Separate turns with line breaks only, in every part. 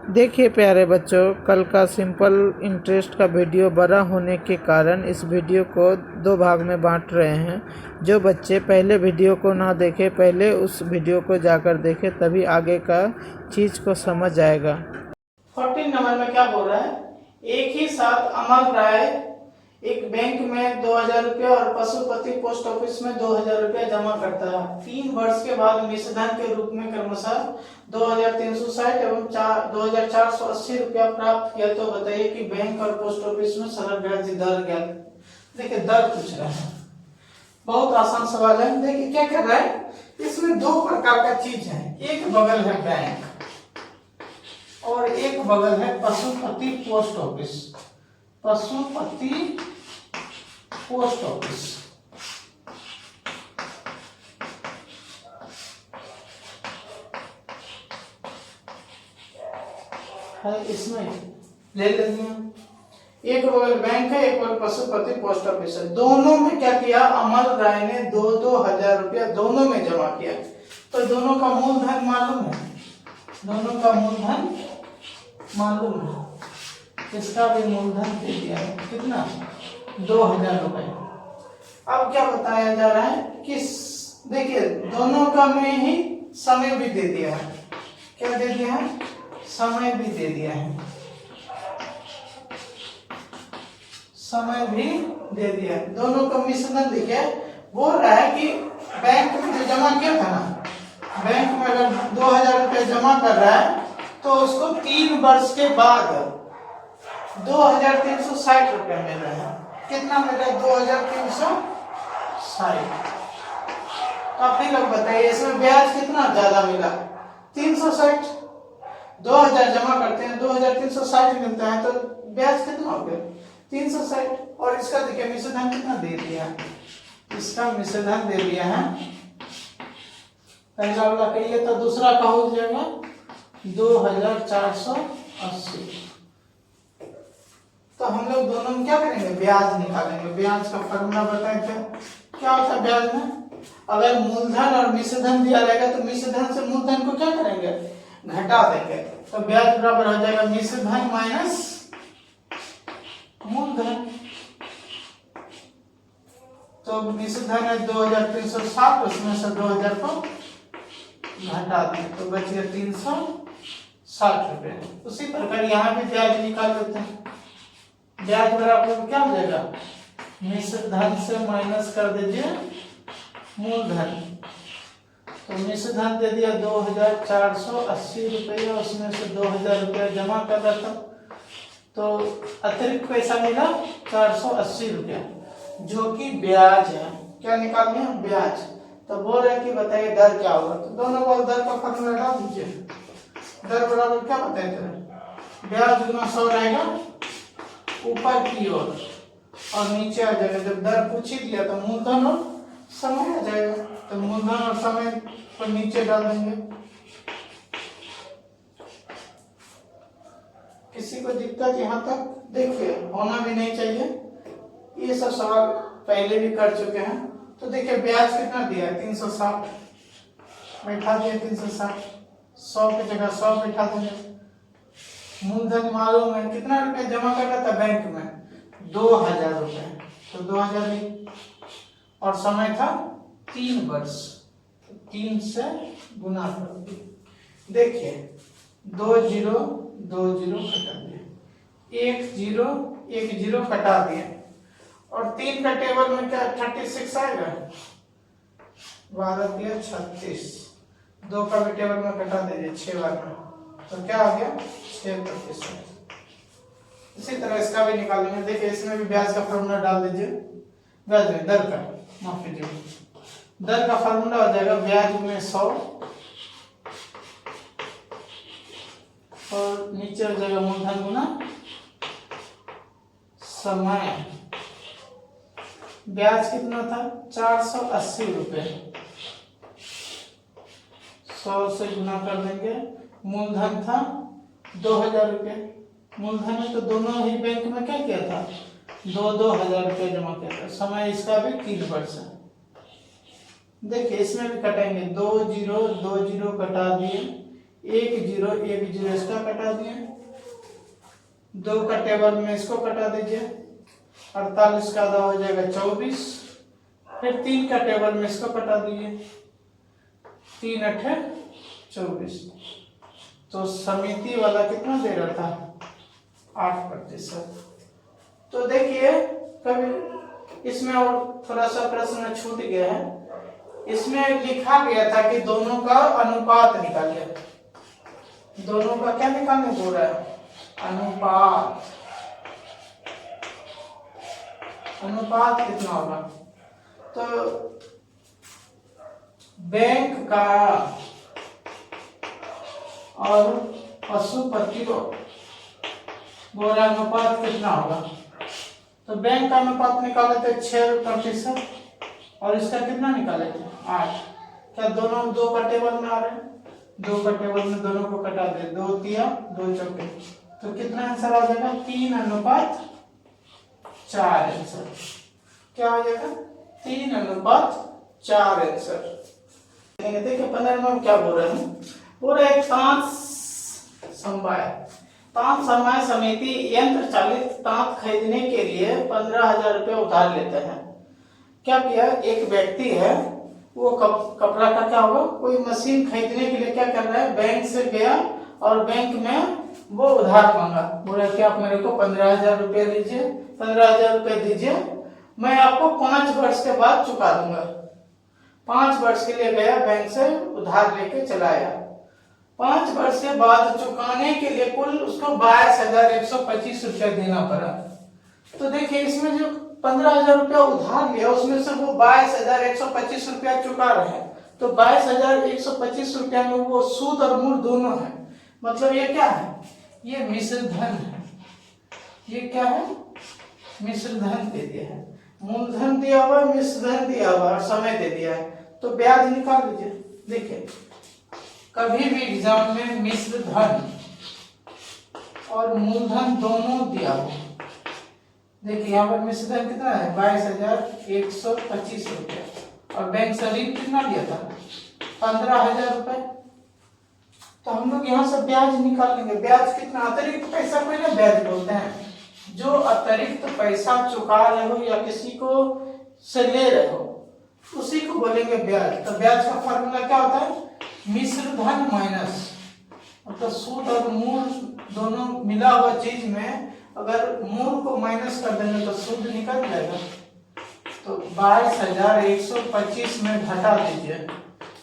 देखिए प्यारे बच्चों, कल का सिंपल इंटरेस्ट का वीडियो बड़ा होने के कारण इस वीडियो को दो भाग में बांट रहे हैं। जो बच्चे पहले वीडियो को ना देखे, पहले उस वीडियो को जाकर देखें, तभी आगे का चीज़ को समझ आएगा।
14 नंबर में क्या बोल रहा है? एक ही साथ अमर राय एक बैंक में 2000 रुपया और पशुपति पोस्ट ऑफिस में 2000 रुपया जमा करता है। 3 वर्ष के बाद मिश्रधन के रूप में क्रमशः 2360 एवं 2480 रुपया प्राप्त किया। तो बताइए कि बैंक और पोस्ट ऑफिस में सरल ब्याज दर क्या? देखिए दर पूछ रहा है, बहुत आसान सवाल है। देखिए क्या कर रहा है, इसमें दो प्रकार का चीज है। एक बगल है बैंक और एक बगल है Pashupati post office. Pashupati post office है, इसमें ले लेंगे। एक बगल बैंक है, एक बगल पशुपति पोस्ट ऑफिस है। दोनों में क्या किया, अमर राय ने 2-2000 रुपया दोनों में जमा किया। तो दोनों का मूलधन मालूम है, दोनों का मूलधन मालूम है। इसका भी मूलधन दे दिया है, कितना? 2000 रुपए। अब क्या बताया जा रहा है कि देखिए दोनों का में ही समय भी दे दिया है। क्या दे दिया है? समय भी दे दिया है, समय भी दे दिया है। दोनों का मिश्रण देखिए, बोल रहा है कि बैंक में जो जमा किया था ना, बैंक में अगर 2000 रुपये जमा कर रहा है तो उसको 3 वर्ष के बाद 2360 रुपया मिल रहा है। कितना मिल रहा है? 2360। आप ही लोग बताइए, इसमें ब्याज कितना ज्यादा मिला? 360। 2000 जमा करते हैं, 2360 मिलता है, तो ब्याज कितना हो गया? 360। और इसका देखिए मिश्रधन कितना दे दिया है, इसका मिश्रधन दे दिया है। पहला वाला कहिए तो दूसरा का हो जाएगा 2480। तो हम लोग दोनों में क्या करेंगे? ब्याज निकालेंगे। ब्याज का फॉर्मूला बताए थे, क्या होता है ब्याज में? अगर मूलधन और मिश्रधन दिया रहेगा तो मिश्रधन से मूलधन को क्या करेंगे? घटा देंगे। तो ब्याज बराबर हो जाएगा मिश्रधन माइनस मूलधन। तो मिश्रधन है 2360, उसमें से 2000 को घटा दें तो बच गया 360 रुपए। उसी प्रकार यहाँ भी ब्याज निकाल लेते हैं। ब्याज बराबर क्या हो जाएगा? मिश्रधन से माइनस कर दीजिए मूलधन। तो मिश्रधन दे दिया 2480 रुपये, उसमें से 2000 रुपया जमा कर रहा था, तो अतिरिक्त पैसा मिला 480 रुपया, जो कि ब्याज है। क्या निकाल लिया? ब्याज। तो बोल रहे कि बताइए दर क्या होगा? तो दोनों को दर का फॉर्मूला डाल दीजिए। दर बराबर क्या बताए थे? ब्याज गुना 100 रहेगा ऊपर की ओर और नीचे आ जाएगा। जब दर पूछ ही दिया तो मूलधन और समय आ जाएगा, तो मूलधन और समय को नीचे डाल देंगे। किसी को दिक्कत यहाँ तक? देखिए होना भी नहीं चाहिए, ये सब सवाल पहले भी कर चुके हैं। तो देखिए ब्याज कितना दिया है? 360 बैठा दिया, 360। 100 की जगह 100 बैठा देंगे। मूलधन मालूम है, कितना रुपया जमा कर रहा था बैंक में? 2000 रुपये। तो 2000 और समय था 3 वर्ष, 3 से गुना कर दिए। देखिए 2 0 2 0 कटा दिए, 1 0 1 0 कटा दिए, और 3 का टेबल में क्या 36 आएगा? 12 3 36। 2 का भी टेबल में कटा दीजिए 6 बार में, तो क्या आ गया? 6%। इसी तरह इसका भी निकालेंगे। देखिए इसमें भी ब्याज का फॉर्मूला डाल दीजिए। ब्याज में दर का, माफ कीजिए, दर का फॉर्मूला हो जाएगा ब्याज में 100 और नीचे हो जाएगा मूलधन गुना समय। ब्याज कितना था? 480 रुपये। 100 से गुना कर देंगे। मूलधन था 2000 रुपये। मूलधन है तो दोनों ही बैंक में क्या किया था? 2000 रुपये जमा किया था। समय इसका भी 3 वर्ष है। देखिए इसमें भी कटेंगे, 2 0 2 0 कटा दिए, 1 0 1 0 इसका कटा दिए, 2 का टेबल में इसको कटा दीजिए, 48 का आधा हो जाएगा 24, फिर 3 का टेबल में इसको कटा दीजिए, 3 8 24। तो समिति वाला कितना दे रहा था 8%। तो देखिए कभी इसमें और थोड़ा सा प्रश्न छूट गया है, इसमें लिखा गया था कि दोनों का अनुपात निकालिए। दोनों का क्या निकालने बोल रहा है, अनुपात। अनुपात कितना होगा, तो बैंक का और पशुपति को बोला अनुपात कितना होगा। तो बैंक का अनुपात निकाले थे 6%, और इसका कितना निकाले थे 8। क्या दोनों 2 का टेबल में आ रहे हैं, 2 का टेबल में दोनों को कटा दे, 2 तिया 2 चौके, तो कितना आंसर आ जाएगा 3:4 आंसर। क्या हो जाएगा 3:4 आंसर। देखिए 15 नंबर क्या बोल रहे हैं, बोल रहे तांत समवाय समिति यंत्र चालित तांत खरीदने के लिए 15,000 रुपये उधार लेते हैं। क्या किया, एक व्यक्ति है वो कपड़ा का क्या होगा, कोई मशीन खरीदने के लिए क्या कर रहा है, बैंक से गया और बैंक में वो उधार मांगा, बोला कि आप मेरे को 15,000 रुपये दीजिए, 15,000 रुपये दीजिए, मैं आपको 5 वर्ष के बाद चुका दूंगा। 5 वर्ष के लिए गया बैंक से उधार लेके चला आया, 5 वर्ष के बाद चुकाने के लिए कुल उसको 22,125 रुपया देना पड़ा। तो देखिए इसमें जो 15,000 रुपया उधार लिया उसमें से वो 22,125 रुपया चुका रहे हैं, तो 22,125 रुपया में वो सूद और मूल दोनों है, मतलब ये क्या है, ये मिश्र धन है। ये क्या है, मिश्र धन दे दिया है, मूलधन दिया हुआ है, मिश्र धन दिया हुआ है, समय दे दिया है, तो ब्याज निकाल लीजिए। देखिए कभी भी एग्जाम में मिश्र धन और मूलधन दोनों दिया हो, देखिए यहाँ पर मिश्र धन कितना है 22,125 रुपया, और बैंक से ऋण कितना दिया था 15,000 रुपए। तो हम लोग यहाँ से ब्याज निकाल लेंगे, ब्याज कितना, अतिरिक्त पैसा को ना ब्याज बोलते हैं, जो अतिरिक्त पैसा चुका रहे हो या किसी को से ले रहे हो उसी को बोलेंगे ब्याज। तो ब्याज का फॉर्मूला क्या होता है, मिश्र धन माइनस, मतलब सूद और मूल दोनों मिला हुआ चीज में अगर मूल को माइनस कर देंगे तो सूद निकल जाएगा। तो 22,125 में घटा दीजिए,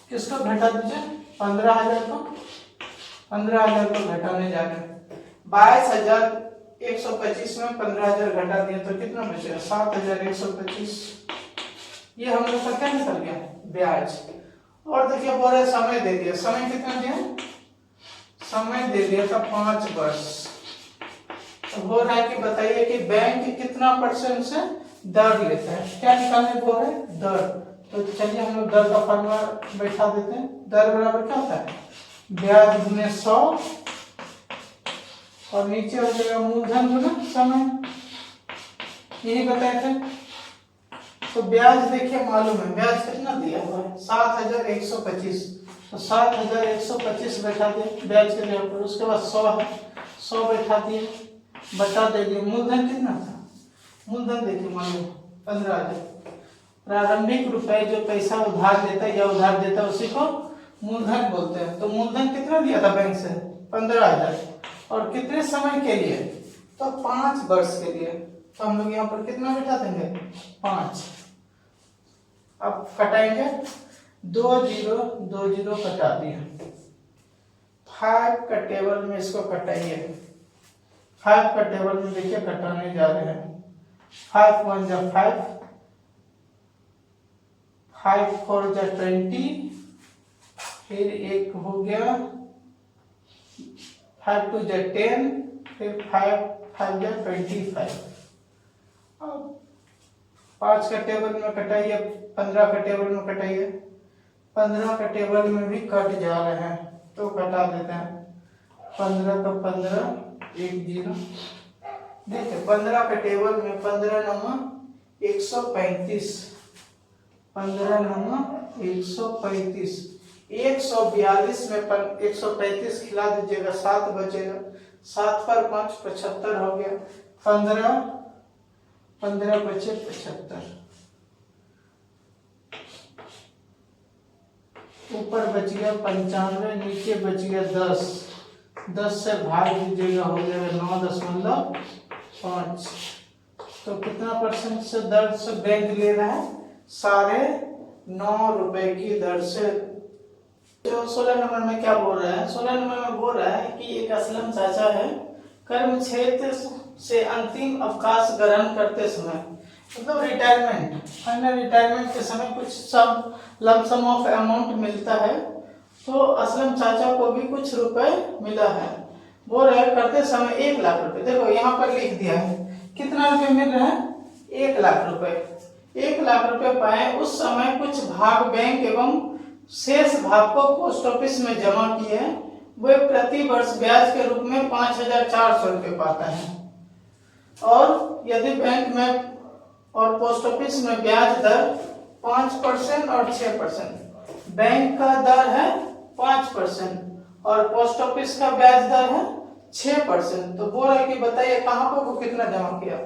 किसको घटा दीजिए 15,000 को, 15,000 को घटाने जा रहे हैं, 22,125 में 15,000 घटा दिए तो कितना बचेगा 7,125। ये हम लोग का क्या निकल गया ब्याज। और देखिए बोल रहे समय दे दिया, समय कितना दिया, समय दे दिया था 5 वर्ष। तो बोल रहा है कि बताइए कि बैंक कितना % से दर लेता है, क्या निकालने बोल रहे हैं दर। तो चलिए हम लोग दर का फॉर्मूला बैठा देते हैं, दर बराबर क्या होता है ब्याज गुने 100, और नीचे हो जाएगा मूलधन गुना समय, यही बताए थे। तो ब्याज देखिए मालूम है, ब्याज कितना दिया हुआ है 7,125, तो 7,125 बैठा दिए ब्याज के लिए, उसके बाद 100 बैठा दिए, बता दे दिए। मूलधन कितना था, मूलधन देखिए मालूम 15,000। प्रारंभिक रुपए जो पैसा उधार देता है या उधार देता है उसी को मूलधन बोलते हैं। तो मूलधन कितना दिया था बैंक से 15,000, और कितने समय के लिए, तो 5 वर्ष के लिए। तो हम लोग यहाँ पर कितना बैठा देंगे 5। अब कटाएंगे 2 0 2 0 कटा दिए, 5 का टेबल में इसको कटाइए, 5 का टेबल में देखिए कटाने जा रहे हैं, 5 1 जा 5, 5 4 जा 20, फिर एक हो गया 5 2 जा 10, फिर 5 5 जा 25। अब 5 का टेबल में कटाइए, 15 का टेबल में कटाइए, 15 का टेबल में भी कट जा रहे हैं तो कटा देते हैं, 15 का 15 1 0। देखिए 15 का टेबल में 15 9 135, 15 9 135, 142 में 135 खिला दीजिएगा, 7 बचेगा, 7 पर 5 75 हो गया, 15 बचे 75, ऊपर बच गया 95, नीचे बच गया 10 से भाग दीजिएगा, हो जाएगा 9.5। तो कितना परसेंट से दर से बैंक ले रहा है? 9.5 रुपए की दर से। जो 16 नंबर में क्या बोल रहा है? 16 नंबर में बोल रहा है कि एक असलम चाचा है, कर्म क्षेत्र से अंतिम अवकाश ग्रहण करते समय, मतलब रिटायरमेंट, फाइनल रिटायरमेंट के समय कुछ सब लमसम ऑफ अमाउंट मिलता है, तो असलम चाचा को भी कुछ रुपए मिला है। बोल रहे करते समय 1 लाख रुपए, देखो यहाँ पर लिख दिया है कितना रुपए मिल रहा है? 1 लाख रुपए। 1 लाख रुपए पाए, उस समय कुछ भाग बैंक एवं शेष भाग को पोस्ट ऑफिस में जमा किए, वे प्रति वर्ष ब्याज के रूप में 5400 रुपये पाता है। और यदि बैंक में और पोस्ट ऑफिस में ब्याज दर 5% और 6%, बैंक का दर है 5% और पोस्ट ऑफिस का ब्याज दर है 6%, तो बोल रहे कि बताइए कहाँ पर वो कितना जमा किया।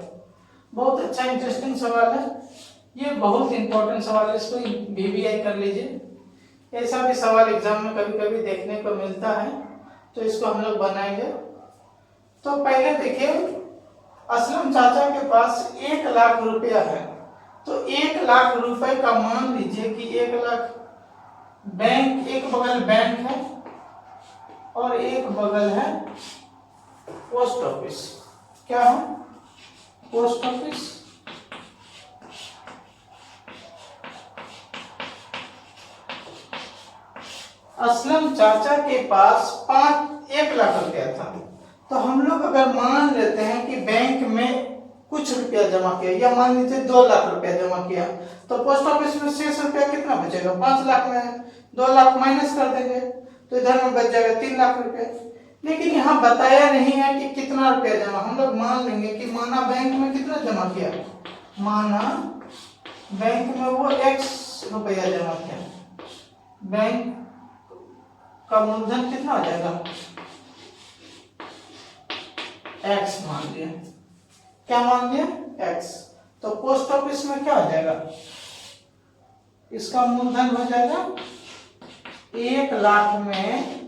बहुत अच्छा इंटरेस्टिंग सवाल है, ये बहुत इंपॉर्टेंट सवाल है, इसको VVI कर लीजिए। ऐसा भी सवाल एग्जाम में कभी कभी देखने को मिलता है, तो इसको हम लोग बनाएंगे। तो पहले देखिए, असलम चाचा के पास 1 लाख रुपया है, तो 1 लाख रुपए का मान लीजिए कि 1 लाख बैंक, एक बगल बैंक है और एक बगल है पोस्ट ऑफिस। क्या है? Post office. असलम चाचा के पास 1 लाख रुपया था, तो हम लोग अगर मान लेते हैं कि बैंक में कुछ रुपया जमा किया, या मान लीजिए 2 लाख रुपया जमा किया, तो पोस्ट ऑफिस में शेष रुपया कितना बचेगा? 5 लाख में 2 लाख माइनस कर देंगे, तो इधर में बच जाएगा 3 लाख रुपया। लेकिन यहाँ बताया नहीं है कि कितना रुपया जमा। हम लोग मान लेंगे कि माना बैंक में कितना जमा किया, माना बैंक में वो X रुपया जमा किया, बैंक का मूलधन कितना हो जाएगा? X मान लिया। क्या मान लिया? X। तो पोस्ट ऑफिस में क्या हो जाएगा? इसका मूलधन हो जाएगा 1 लाख में,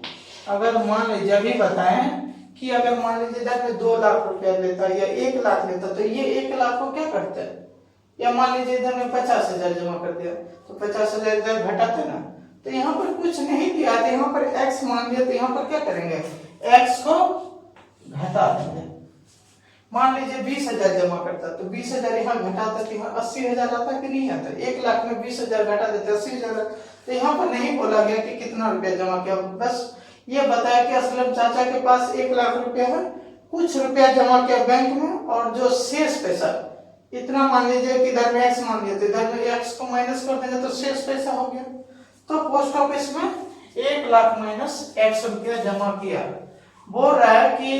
अगर मान लीजिए अभी बताएं कि अगर मान लीजिए इधर में 2 लाख रुपया लेता या 1 लाख लेता, तो ये 1 लाख को क्या करता है? या मान लीजिए इधर में 50,000 जमा कर दिया, तो 50,000 इधर घटाते ना, तो यहाँ पर कुछ नहीं दिया, तो यहाँ पर X मान दिया, तो यहाँ पर क्या करेंगे? X को घटा देंगे। मान लीजिए 20,000 जमा करता, तो 20,000 यहाँ घटाता, तो यहाँ 80,000 आता कि नहीं आता? 1 लाख में 20,000 घटा देते 80,000। तो यहाँ पर नहीं बोला गया कि कितना रुपया जमा किया, बस ये बताया कि असलम चाचा के पास 1 लाख रुपया है, कुछ रुपया जमा किया बैंक में, और जो शेष पैसा इतना मान लीजिए कि इधर में X मान लिया, तो इधर में X को माइनस कर देंगे, तो शेष पैसा हो गया। तो पोस्ट ऑफिस में 1 लाख माइनस X रुपया जमा किया। बोल रहा है कि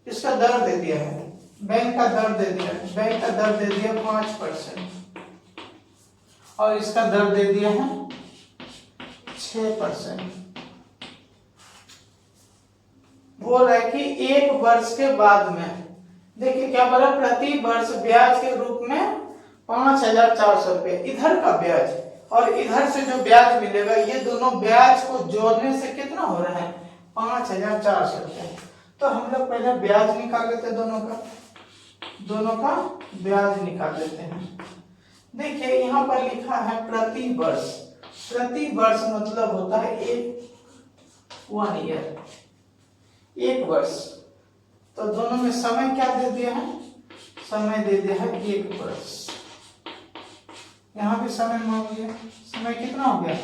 इसका दर दे दिया है, बैंक का दर दे दिया, बैंक का दर दे दिया 5% और इसका दर दे दिया है 6%। बोल रहा है कि 1 वर्ष के बाद में, देखिए क्या बोला, प्रति वर्ष ब्याज के रूप में 5400 रुपये, इधर का ब्याज और इधर से जो ब्याज मिलेगा, ये दोनों ब्याज को जोड़ने से कितना हो रहा है? 5400 रुपये। तो हम लोग पहले ब्याज निकाल लेते हैं, दोनों का ब्याज निकाल लेते हैं। देखिए यहाँ पर लिखा है प्रति वर्ष, प्रति वर्ष मतलब होता है 1 ईयर, 1 वर्ष। तो दोनों में समय क्या दे दिया है? समय दे दिया है 1 वर्ष। यहाँ भी समय मांग लिया, समय कितना हो गया?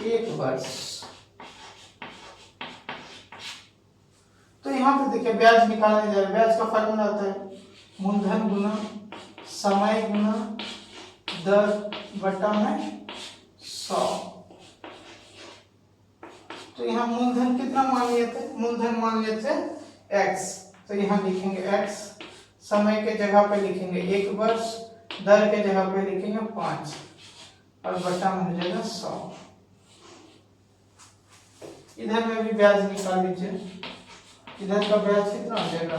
1 वर्ष। तो यहाँ पे देखिए ब्याज निकालने जा रहे हैं, ब्याज का फॉर्मूला होता है मूलधन गुना समय गुना दर बटा में 100। तो यहाँ मूलधन कितना मान लिए थे? मूलधन मान लिए थे X, तो यहाँ लिखेंगे X, समय के जगह पे लिखेंगे 1 वर्ष, दर के जगह पे लिखेंगे 5 और बटा में हो जाएगा 100। इधर में भी ब्याज निकाल लीजिए। इधर का ब्याज कितना हो जाएगा,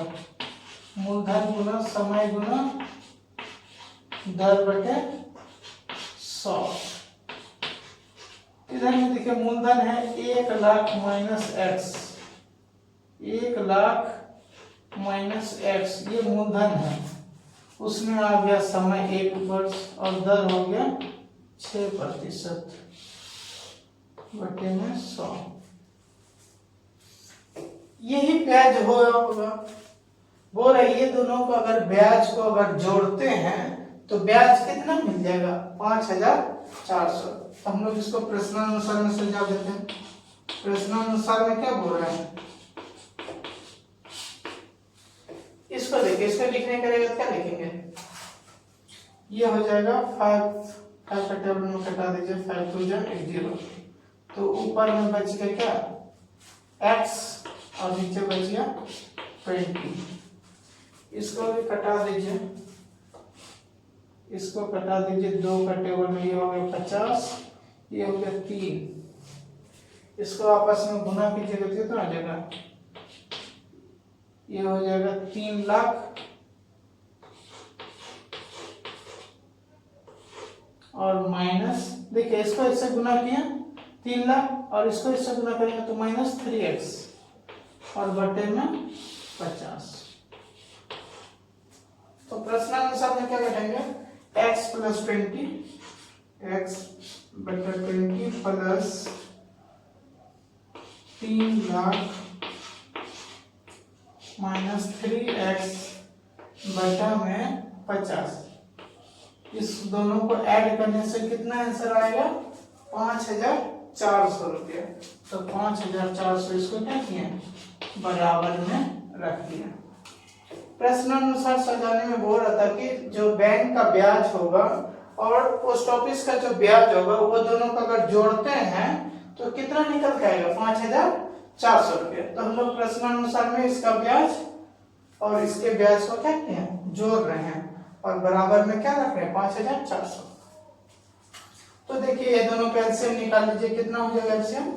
मूलधन गुना समय गुना दर बटे 100। इधर में देखिए मूलधन है 1 lakh minus x, 1 lakh minus x ये मूलधन है, उसमें आ गया समय 1 वर्ष और दर हो गया 6% बटे में 100। यही ब्याज होगा। बोल रहे ये दोनों को अगर ब्याज को अगर जोड़ते हैं तो ब्याज कितना मिल जाएगा, 5400। तो हम लोग इसको प्रश्नानुसार में सुलझा देते हैं। प्रश्नानुसार में क्या बोल रहे हैं, इसको देखिए, इसको लिखने करेगा क्या लिखेंगे, ये हो जाएगा 5 का टेबल में कटा दीजिए, 5 2 0। तो ऊपर में बच गया क्या x और नीचे बच गया 20। इसको भी कटा दीजिए, इसको कटा दीजिए 2 का टेबल में, ये हो गया 50, ये हो गया 3। इसको आपस में गुना कीजिएगा तो कितना आ जाएगा, ये हो जाएगा 3 लाख और माइनस, देखिए इसको इससे गुना किया 3 लाख और इसको इससे गुना करेंगे तो माइनस 3x और बटे में 50। तो प्रश्नानुसार में क्या करेंगे, x प्लस 20, x बटा 20 प्लस 3 लाख माइनस 3x बटा में 50। इस दोनों को ऐड करने से कितना आंसर आएगा, 5400 रुपया। तो 5400 इसको क्या किया, बराबर में रख दिया। प्रश्नानुसार सजाने में बोल रहा था कि जो बैंक का ब्याज होगा और पोस्ट ऑफिस का जो ब्याज होगा वो दोनों को अगर जोड़ते हैं तो कितना निकल के आएगा, 5400 रुपया। तो हम लोग प्रश्नानुसार में इसका ब्याज और इसके ब्याज को क्या किए, जोड़ रहे हैं और बराबर में क्या रख रहे हैं, 5400। तो देखिए ये दोनों का एलसीएम निकाल लीजिए, कितना हो जाएगा एलसीएम,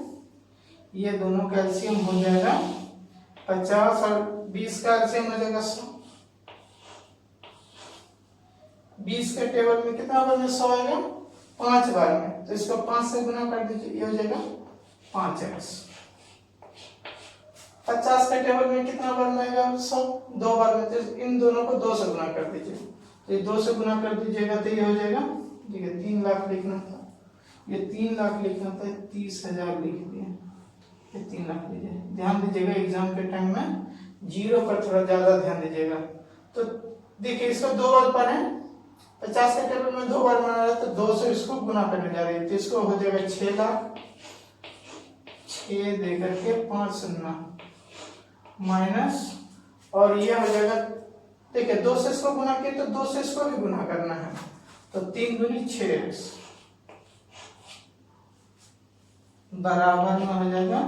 ये दोनों का एलसीएम हो जाएगा 50 और 20 का एलसीएम हो जाएगा 100। 20 के टेबल में कितना बार में 100 आएगा, 5 बार में, तो इसको 5 से गुना कर दीजिए, ये हो जाएगा 5x। 50 के टेबल में कितना बार में आएगा, 100 2 बार में, तो इन दोनों को 2 से गुना कर दीजिए, तो ये 2 से गुना कर दीजिएगा तो ये हो जाएगा, ठीक है 3 लाख लिखना था, ये 3 लाख लिखना था, 30,000 लिख दिए, ये 3 लाख लीजिए। ध्यान दीजिएगा एग्जाम के टाइम में जीरो पर थोड़ा ज्यादा ध्यान दीजिएगा। तो देखिए इसको 2 बार पढ़े, 50 के टेबल में 2 बार बना रहा है तो 2 से इसको गुना करने जा रही है, तो इसको हो जाएगा 6 लाख, 6 दे करके 5 शून्य माइनस, और ये हो जाएगा, देखिए 2 से इसको गुना किया तो 2 से इसको भी गुना करना है, तो 3 दूनी 6x बराबर में हो जाएगा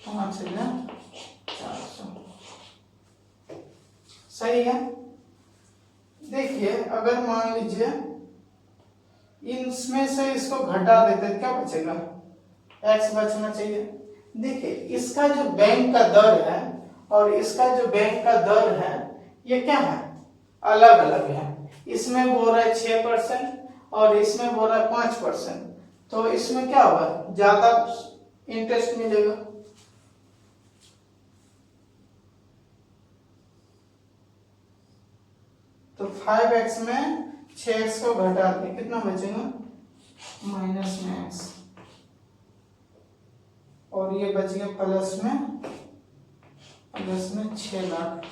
5400। सही है। देखिए अगर मान लीजिए इनमें से इसको घटा देते क्या बचेगा, x बचना चाहिए। देखिए इसका जो बैंक का दर है और इसका जो बैंक का दर है ये क्या है, अलग अलग है। इसमें बोल रहा है 6% और इसमें बोल रहा है 5%, तो इसमें क्या होगा, ज्यादा इंटरेस्ट मिलेगा। तो 5x में 6x को घटा दें, कितना बचेगा, माइनस में x, और ये बच गया प्लस में 6 लाख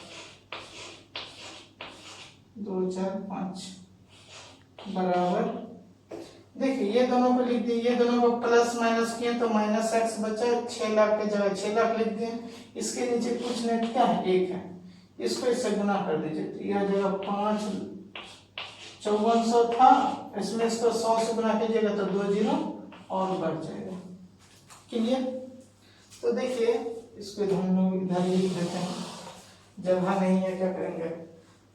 2 4 5 बराबर। देखिए ये दोनों को लिख दिए, ये दोनों को प्लस माइनस किए तो माइनस x बचा, 6 लाख के जगह 6 लाख लिख दिए। इसके नीचे कुछ नहीं क्या है, 1 है, इसको इससे गुना कर दीजिए, तो ये हो जाएगा 5400 था, इसमें इसको 100 से गुना कीजिएगा तो 2 जीरो और बढ़ जाएगा। क्लियर। तो देखिए इसको हम लोग इधर लिख देते हैं, जगह नहीं है क्या करेंगे,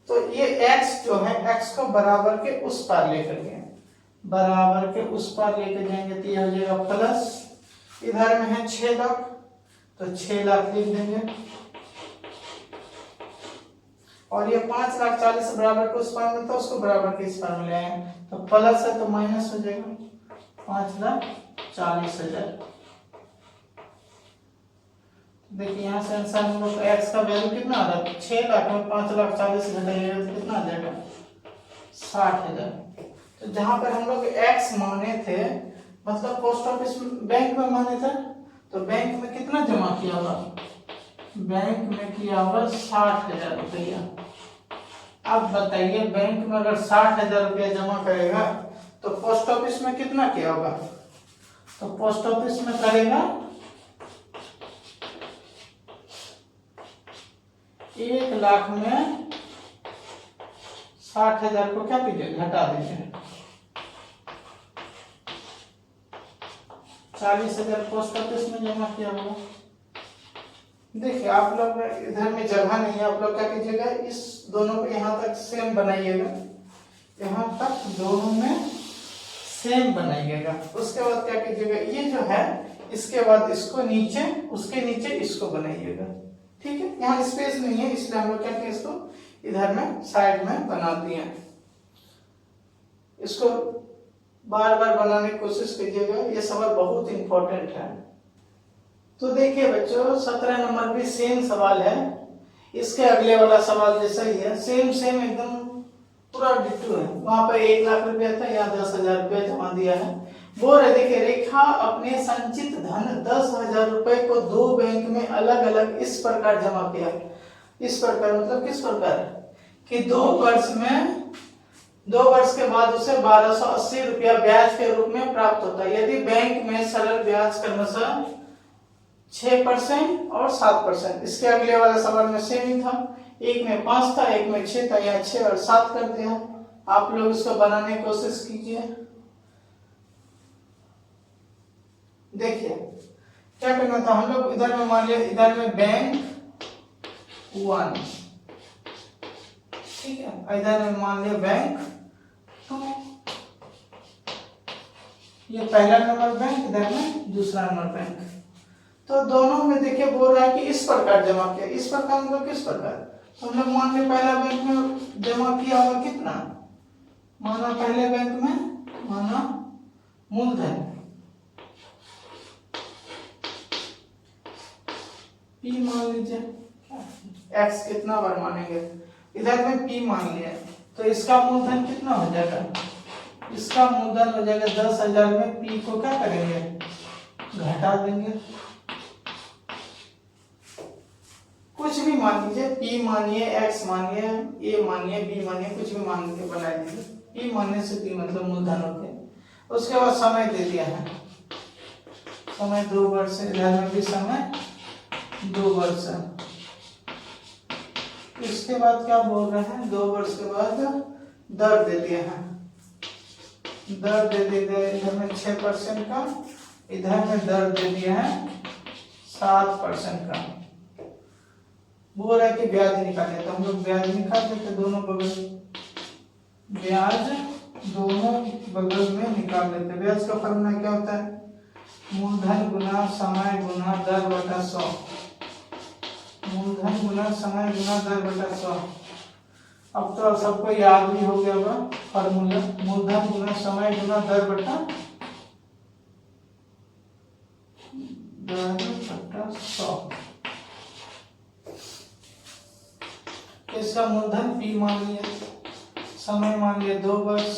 तो ये x जो है x को बराबर के उस पार लेकर गए, बराबर के उस पार लेकर जाएंगे तो ये हो जाएगा प्लस, इधर में है 6 लाख तो 6 लाख लिख देंगे। और ये 5,40,000 से बराबर को उस फॉर्म में था, उसको बराबर के इस फॉर्म में ले आए, तो प्लस है तो माइनस हो जाएगा 5,40,000। देखिए यहाँ से आंसर हम लोग एक्स का वैल्यू कितना आ रहा है, 6 लाख में 5,40,000 घटाइएगा तो कितना आ जाएगा 60,000। तो जहां पर हम लोग एक्स माने थे, मतलब पोस्ट ऑफिस बैंक में माने थे, तो बैंक में कितना जमा किया होगा, बैंक में किया होगा 60,000 रुपया। अब बताइए बैंक में अगर 60,000 रुपया जमा करेगा तो पोस्ट ऑफिस में कितना किया होगा, तो पोस्ट ऑफिस में करेगा 1 लाख में 60,000 को क्या कीजिए, घटा दीजिए। 40,000 पोस्ट ऑफिस में जमा किया होगा। देखिए आप लोग इधर में जगह नहीं है, आप लोग क्या कीजिएगा, इस दोनों को यहाँ तक सेम बनाइएगा, यहाँ तक दोनों में सेम बनाइएगा। उसके बाद क्या कीजिएगा, ये जो है इसके बाद इसको नीचे, उसके नीचे इसको बनाइएगा। ठीक है, यहाँ स्पेस नहीं है इसलिए हम लोग क्या किए, इसको इधर में साइड में बना दिए। इसको बार बार बनाने की कोशिश कीजिएगा, ये सवाल बहुत इंपॉर्टेंट है। तो देखिए बच्चों 17 नंबर भी सेम सवाल है, इसके अगले वाला सवाल जैसा ही है, सेम एकदम पूरा डिट्टो है। वहां पर 1 लाख रुपया था, यहाँ 10,000 रुपया जमा दिया है। बोल रहे देखिए, रेखा अपने संचित धन 10,000 रुपए को 2 बैंक में अलग अलग इस प्रकार जमा किया। इस प्रकार मतलब किस प्रकार, कि 2 वर्ष के बाद उसे 1,280 रुपया ब्याज के रूप में प्राप्त होता है, यदि बैंक में सरल ब्याज क्रमशः 6% और 7%। इसके अगले वाला सवाल में सेम ही था, एक में 5 था, एक में 6 था, यहाँ 6 और 7 कर दिया। आप लोग इसको बनाने की कोशिश कीजिए। देखिए क्या करना था, हम लोग इधर में मान लिया, इधर में बैंक 1, ठीक है, इधर में मान लिया बैंक 2, ये पहला नंबर बैंक, इधर में दूसरा नंबर बैंक। तो दोनों में देखिए बोल रहा है कि इस प्रकार जमा किया, इस प्रकार मतलब किस प्रकार, तो हम लोग मान लिया पहला बैंक में जमा किया होगा कितना, माना पहले बैंक में माना मूलधन P मान लीजिए, x कितना बार मानेंगे, इधर में P मान लिया, तो इसका मूलधन कितना हो जाएगा, इसका मूलधन हो जाएगा 10,000 में P को क्या करेंगे, घटा देंगे। कुछ भी मान लीजिए, P मानिए, X मानिए, A मानिए, B मानिए, कुछ भी मान के बना दीजिए। P मानने से P मतलब मूलधन हो गया। उसके बाद समय दे दिया है, समय 2 वर्ष है, इधर में भी समय 2 वर्ष है। इसके बाद क्या बोल रहे हैं, 2 वर्ष के बाद दर दे दिया है, दर दे दिया, इधर में 6% का, इधर में दर दे दिया है 7% का। बोल रहा है कि ब्याज निकाले, तो हम लोग ब्याज निकाल देते, दोनों बगल ब्याज दोनों बगल में निकाल लेते। ब्याज का फॉर्मूला क्या होता है, मूलधन गुना समय गुना दर बटा 100, मूलधन गुना समय गुना दर बटा 100। अब तो सबको याद भी हो गया होगा फॉर्मूला, मूलधन गुना समय गुना दर बटा 100। इसका मूलधन P मान लिया, समय मान लिया 2 वर्ष,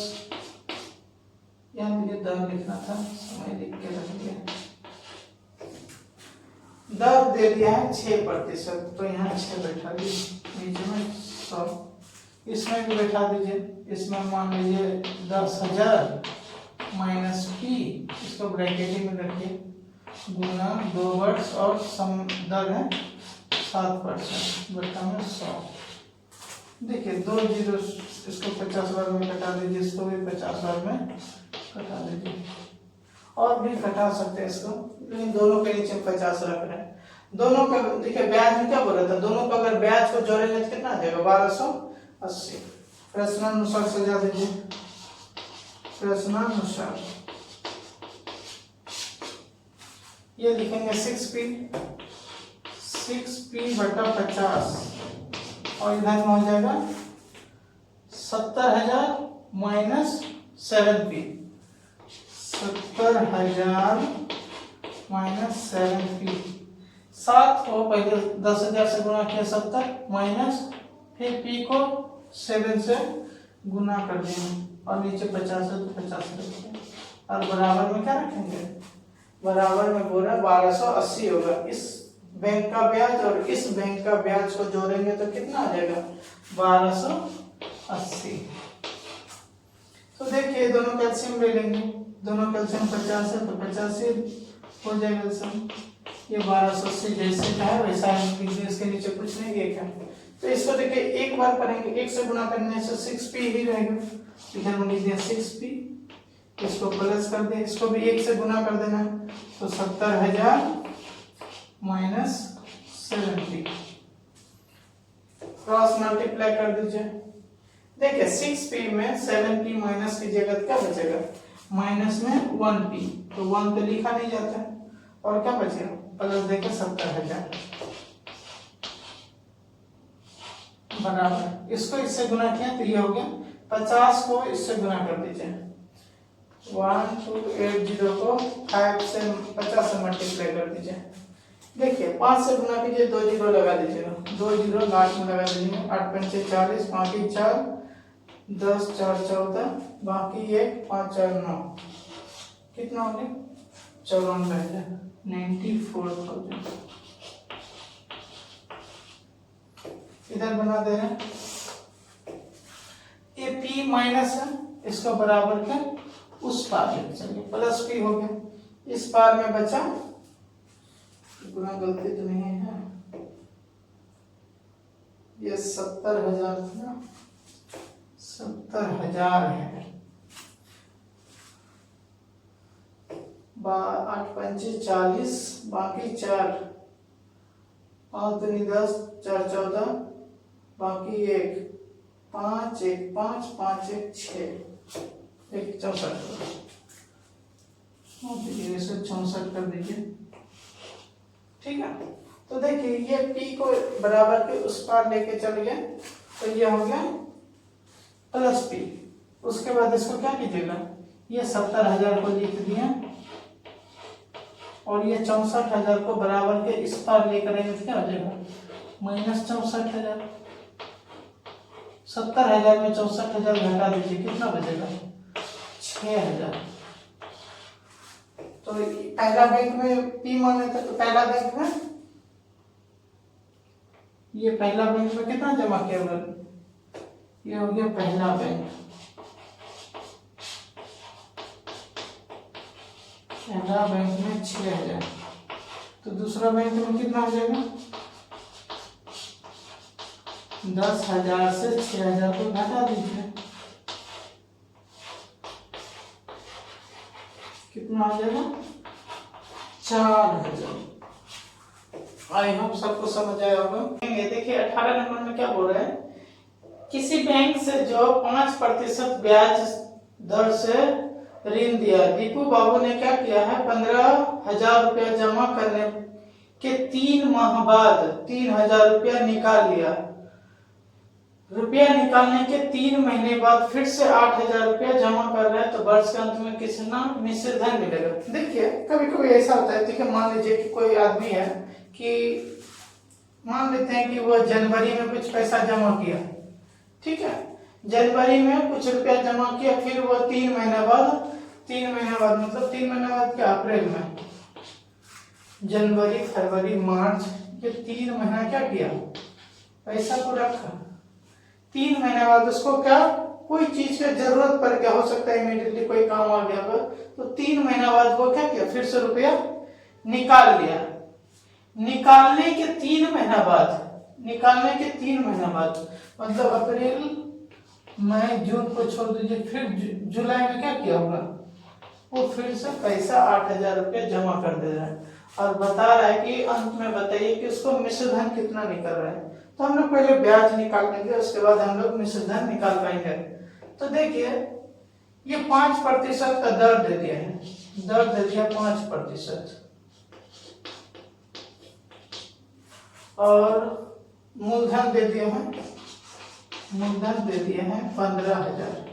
यहाँ मुझे दर लिखना था, समय लिख के रख दिया। दर दे दिया है 6%, तो यहाँ 6 बैठा दीजिए, नीचे में 100, इसमें भी बैठा दीजिए, इसमें मान लीजिए 10,000 माइनस P, इसको ब्रैकेट में रखिए, गुना 2 वर्ष और दर है 7%, बटा में 100। देखिए 2 जीरो, इसको 50 बार में कटा दीजिए, इसको भी 50 बार में कटा दीजिए, और भी कटा सकते हैं इसको, लेकिन दोनों के नीचे 50 रख रहे हैं। दोनों का देखिए ब्याज में क्या बोल रहा था, दोनों का अगर ब्याज को जोड़ेंगे तो कितना आ जाएगा, 1280। प्रश्नानुसार सजा दीजिए, प्रश्नानुसार ये लिखेंगे 6P, 6p/50 और इधर में हो जाएगा 70,000 माइनस 7p, 70,000 माइनस 7p। 7 को पहले 10,000 से गुना किया 70 माइनस, फिर p को 7 से गुना कर देंगे और नीचे 50 है तो 50 रखेंगे और बराबर में क्या रखेंगे, बराबर में बोला 1280 होगा। इस बैंक का ब्याज और इस बैंक का ब्याज को जोड़ेंगे तो कितना आ जाएगा 1280। तो देखिए दोनों कैल्शियम ले लेंगे, दोनों कैल्शियम 50 है तो 85 हो जाएगा सम। ये 1280 जैसे का है वैसा है, इसके नीचे कुछ नहीं लिखा है। तो इसको देखिए एक बार करेंगे, 1 से गुना करने से 6p ही रहेगा, इधर में लिख दिया 6p, इसको प्लस कर दे, इसको भी 1 से गुना कर देना है तो 70,000 माइनस 7p, क्रॉस मल्टीप्लाई कर दीजिए। देखिए 6p में 7p माइनस कीजिएगा तो क्या बचेगा, माइनस में 1p, तो 1 तो लिखा नहीं जाता है और क्या बचेगा प्लस देके 70,000 बराबर, इसको इससे गुना किया तो ये हो गया 50 को इससे गुना कर दीजिए, 1280 को 5 से 50 से मल्टीप्लाई कर दीजिए। देखिए 5 से गुना कीजिए, 2 जीरो लगा दीजिएगा, 2 जीरो लास्ट में लगा दीजिए, 8 पंचे 40, बाकी 4, 10 4 14, बाकी 1 5 4 9, कितना हो गया 94,000, 94,000। इधर बना दे रहे हैं, ये p माइनस है, इसको बराबर कर उस पार लेके चलिए, प्लस p हो गया, इस पार में बचा, गुना गलती तो नहीं है, ये 70,000 था, 70,000 है, 8 पंचे 40, बाकी 4, 5 दूनी 10, 4 14, बाकी 1 5 1 5 5 1 6, 1 64, इसे 64 कर दीजिए, ठीक है। तो देखिए ये p को बराबर के उस पार लेके चल गए तो ये हो गया प्लस p, उसके बाद इसको क्या कीजिएगा, ये 70,000 को लिख दिया और ये 64,000 को बराबर के इस पार लेकर आएंगे तो क्या हो जाएगा माइनस 64,000, 70,000 में 64,000 घटा दीजिए, कितना बचेगा 6,000। तो पहला बैंक में p माने थे, तो पहला बैंक में ये पहला बैंक में कितना जमा किया होगा, ये हो गया पहला बैंक, पहला बैंक में 6,000, तो दूसरा बैंक में कितना हो जाएगा 10,000 से 6,000 को घटा दीजिए, कितना आ जाएगा 4,000। आई होप सबको समझ आया होगा। देखिए 18 नंबर में क्या बोल रहे हैं, किसी बैंक से जो 5% ब्याज दर से ऋण दिया, दीपू बाबू ने क्या किया है 15,000 रुपया जमा करने के 3 माह बाद 3,000 रुपया निकाल लिया, रुपया निकालने के 3 महीने बाद फिर से 8,000 रुपया जमा कर रहे हैं, तो वर्ष के अंत में कितना मिश्र धन मिलेगा। देखिए कभी कभी ऐसा होता है, देखिए मान लीजिए कि कोई आदमी है कि मान लेते हैं कि वो जनवरी में कुछ पैसा जमा किया, ठीक है, जनवरी में कुछ रुपया जमा किया, फिर वो 3 महीने बाद मतलब 3 महीने बाद क्या अप्रैल में, जनवरी फरवरी मार्च, ये 3 महीना क्या किया पैसा को रखा, 3 महीने बाद उसको क्या कोई चीज की जरूरत पड़ गया, हो सकता है इमीडिएटली कोई काम आ गया हो, तो 3 महीना बाद वो क्या किया फिर से रुपया निकाल लिया। निकालने के 3 महीना बाद मतलब अप्रैल मई जून को छोड़ दीजिए, फिर जुलाई में क्या किया होगा वो फिर से पैसा 8,000 रुपया जमा कर दे रहा है और बता रहा है कि अंत में बताइए कि उसको मिश्र धन कितना निकल रहा है। तो हम लोग पहले ब्याज निकाल लेंगे, उसके बाद हम लोग मिश्र धन निकाल पाएंगे। तो देखिए ये 5% का दर दे दिया है, दर दे दिया 5%, और मूलधन दे दिए हैं, मूलधन दे दिए हैं 15,000।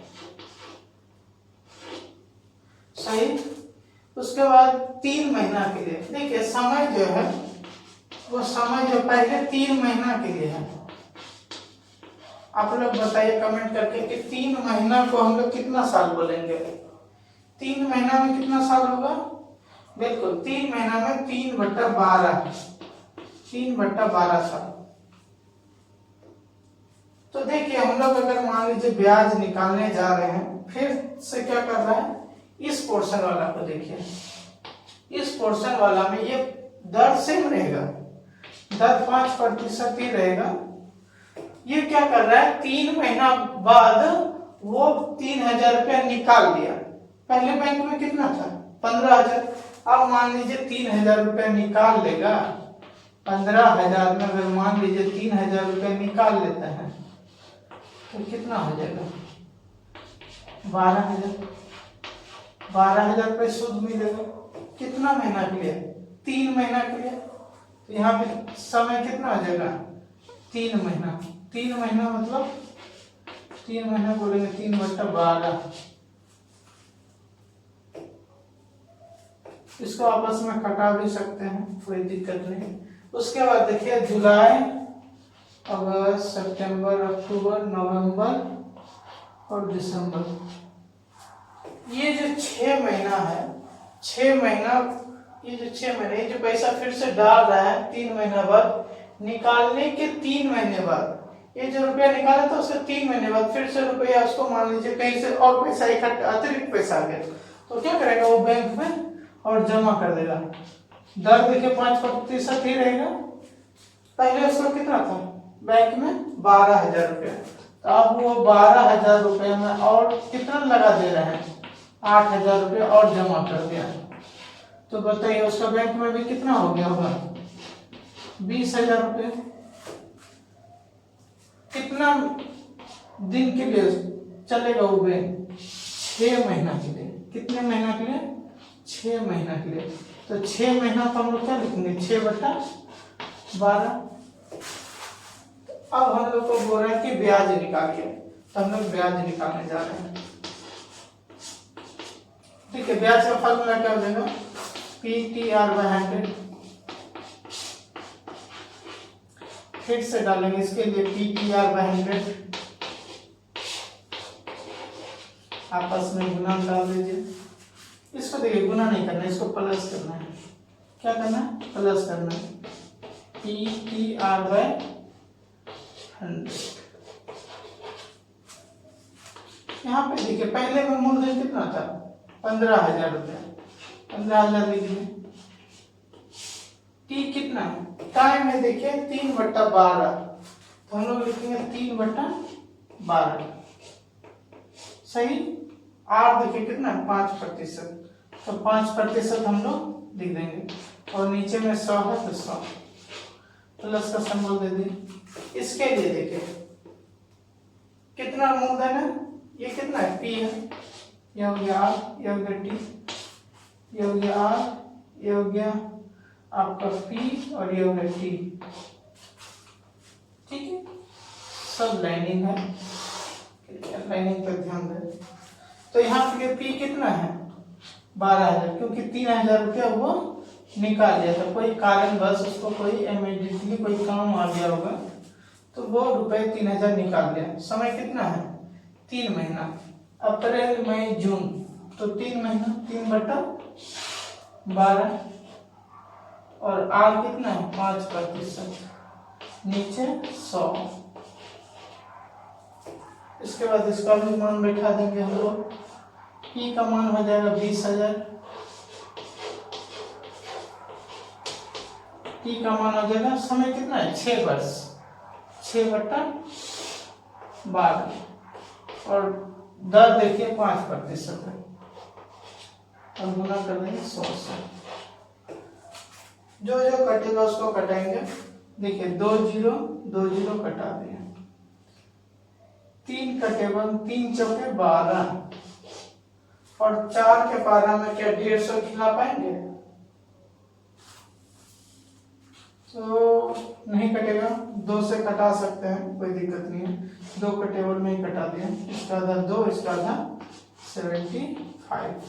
सही। उसके बाद 3 महीना के लिए देखिए समय जो है वो समय जो पहले 3 महीना के लिए है। आप लोग बताइए कमेंट करके कि 3 महीना को हम लोग कितना साल बोलेंगे। 3 महीना में कितना साल होगा? बिल्कुल 3 महीना में 3/12, 3/12 साल। तो देखिए हम लोग अगर मान लीजिए ब्याज निकालने जा रहे हैं, फिर से क्या कर रहा है, इस पोर्शन वाला को देखिए, इस पोर्शन वाला में ये दर सेम रहेगा, दर 5% ही रहेगा। ये क्या कर रहा है, 3 महीना बाद वो 3,000 रुपया निकाल लिया। पहले बैंक में कितना था? 15,000। अब मान लीजिए 3,000 रुपया निकाल लेगा। 15,000 में अगर मान लीजिए 3,000 रुपया निकाल लेता है तो कितना हो जाएगा? 12,000। 12,000 रुपये शुद्ध मिलेगा। कितना महीना के लिए? 3 महीना के लिए। तो यहाँ पे समय कितना हो जाएगा? 3 महीना। 3 महीना मतलब 3 महीना बोलेंगे 3/12। इसको आपस में कटा भी सकते हैं, कोई दिक्कत नहीं। उसके बाद देखिए जुलाई, अगस्त, सितंबर, अक्टूबर, नवंबर और दिसंबर, ये जो 6 महीना है, 6 महीना, ये जो 6 महीने, ये जो पैसा फिर से डाल रहा है 3 महीना बाद, निकालने के 3 महीने बाद ये जो रुपया निकाला था उसके 3 महीने बाद फिर से रुपया, उसको मान लीजिए कहीं से और पैसा इकट्ठा, अतिरिक्त पैसा आ गया, तो क्या करेगा वो बैंक में और जमा कर देगा। दर देखिए 5% ही रहेगा। पहले उसको कितना था बैंक में? 12,000 रुपया। तो अब वो 12,000 रुपये में और कितना लगा दे रहे हैं? 8,000 रुपये और जमा कर दिया। तो बताइए उसका बैंक में भी कितना हो गया होगा? 20,000 रुपये। कितना दिन के लिए चलेगा वो बैंक? 6 महीना के लिए। कितने महीना के लिए? 6 महीना के लिए। तो 6 महीना को हम लोग क्या लिखेंगे? 6/12। अब हम लोग को बोल रहा है कि ब्याज निकालिए, तो हम लोग ब्याज निकालने जा रहे हैं। ठीक है, ब्याज का फॉर्मूला क्या हो जाएगा? PTR/100। फिर से डालेंगे इसके लिए PTR/100, आपस में गुना डाल दीजिए। इसको देखिए गुना नहीं करना, इसको प्लस करना है। क्या करना है? प्लस करना है। PTR/100। यहाँ पे देखिए पहले में मूलधन कितना था? 15,000 रुपया। 15,000 लिखिए। टी कितना है? टाइम है देखिए 3/12, तो हम लोग लिखेंगे 3/12। सही। आर देखिए कितना है? 5%, तो 5% हम लोग लिख देंगे। और नीचे में 100 है तो 100 प्लस का सिंबल दे दें। इसके लिए देखिए कितना मूलधन है? ये कितना है? पी है। यह हो गया आर, यह हो गया टी, यह हो गया आर, यह हो गया आपका पी और ये हो गया टी। ठीक है, सब लाइनिंग है, लाइनिंग पर ध्यान दें। तो यहाँ पे पी कितना है? 12,000, क्योंकि 3,000 रुपया वो निकाल लिया था। कोई कारणवश उसको कोई इमीडिएटली कोई काम आ गया होगा तो वो रुपए 3,000 निकाल लिया। समय कितना है? 3 महीना, अप्रैल मई जून, तो 3 महीना, 3/12। और आर कितना है? 5%, नीचे 100। इसके बाद इसका भी मान बैठा देंगे हम लोग। पी का मान हो जाएगा 20,000, टी का मान हो जाएगा, समय कितना है? 6 वर्ष, 6/12। और दर देखिए 5% है, और गुना कर देंगे 100 से। जो जो कटेगा उसको कटाएंगे। देखिए 2 0 2 0 कटा दिए, 3 कटेगा, 3 चौके 12, और 4 के 12 में क्या 150 खिला पाएंगे? तो नहीं कटेगा, 2 से कटा सकते हैं, कोई दिक्कत नहीं है। 2 का टेबल में ही कटा दिया, इसका आधा 2, इसका आधा 75।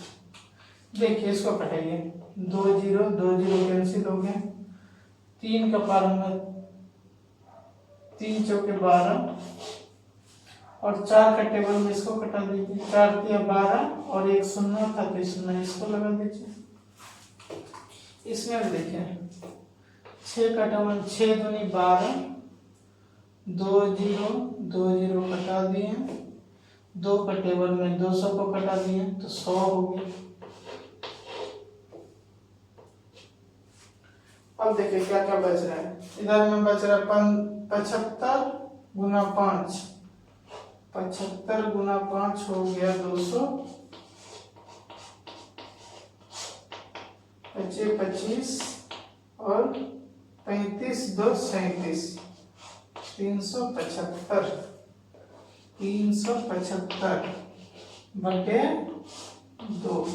देखिए इसको कटाइए, 2 0 2 0 कैंसिल हो गए, 3 का पावर में 3 चौके 12 और 4 का टेबल में इसको कटा दीजिए, 4 तिया 12 और एक शून्य था तो शून्य इसको लगा दीजिए। इसमें भी देखिए 6 का टेबल 6 दूनी 12, 2 0 2 0 कटा दिए, 2 का टेबल में 200 को कटा दिए तो 100 हो गया। अब देखिए क्या क्या बच रहा है, इधर में बच रहा है 75 गुना 5, 75 गुना 5 हो गया 200, 25 और 35 2 37, 375 बटे 2।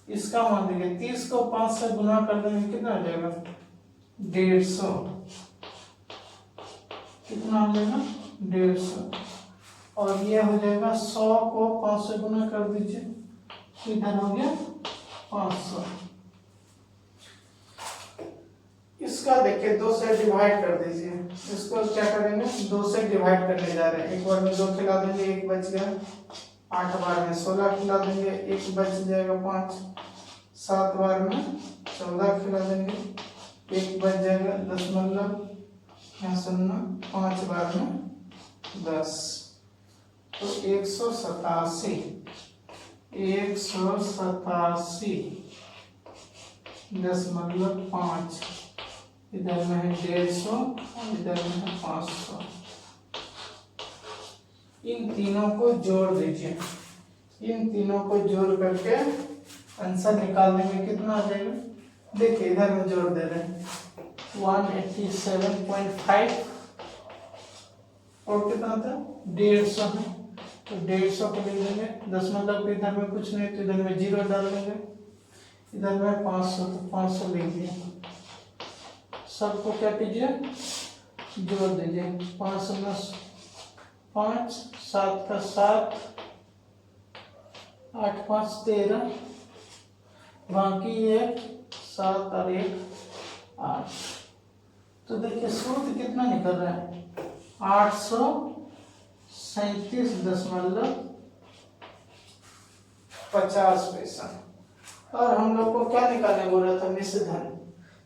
इसका मान देखिए 30 को 5 से गुना कर देंगे कितना हो जाएगा 150, कितना हो जाएगा 150, और ये हो जाएगा 100 को 5 से गुना कर दीजिए, इधर हो गया 500। इसका देखिए 2 से डिवाइड कर दीजिए, इसको क्या करेंगे 2 से डिवाइड करने जा रहे हैं, एक बार में 2 खिला देंगे, एक बच गया, 8 बार में 16 खिला देंगे, एक बच जाएगा 5, 7 बार में 14 खिला देंगे, एक बच जाएगा 0.5 यहाँ 0, 5 बार में 10, तो 187 10.5, इधर में है 150 और इधर में है 500। इन तीनों को जोड़ दीजिए, इन तीनों को जोड़ करके आंसर निकालने में कितना आ जाएगा, देखिए इधर में जोड़ दे रहे हैं 187.5 और कितना था 150 है, तो 150 को लिख देंगे, 10 इधर में कुछ नहीं तो इधर में 0 डाल देंगे, इधर में 500 तो 500 लिख दिया। सबको क्या कीजिए जोड़ दीजिए, 5 5 7 का 7, 8 5 13, बाकी 1 7 और 1 8, तो देखिए सूत्र कितना निकल रहा है 837.50। और हम लोग को क्या निकालने बोला था मिश्र धन,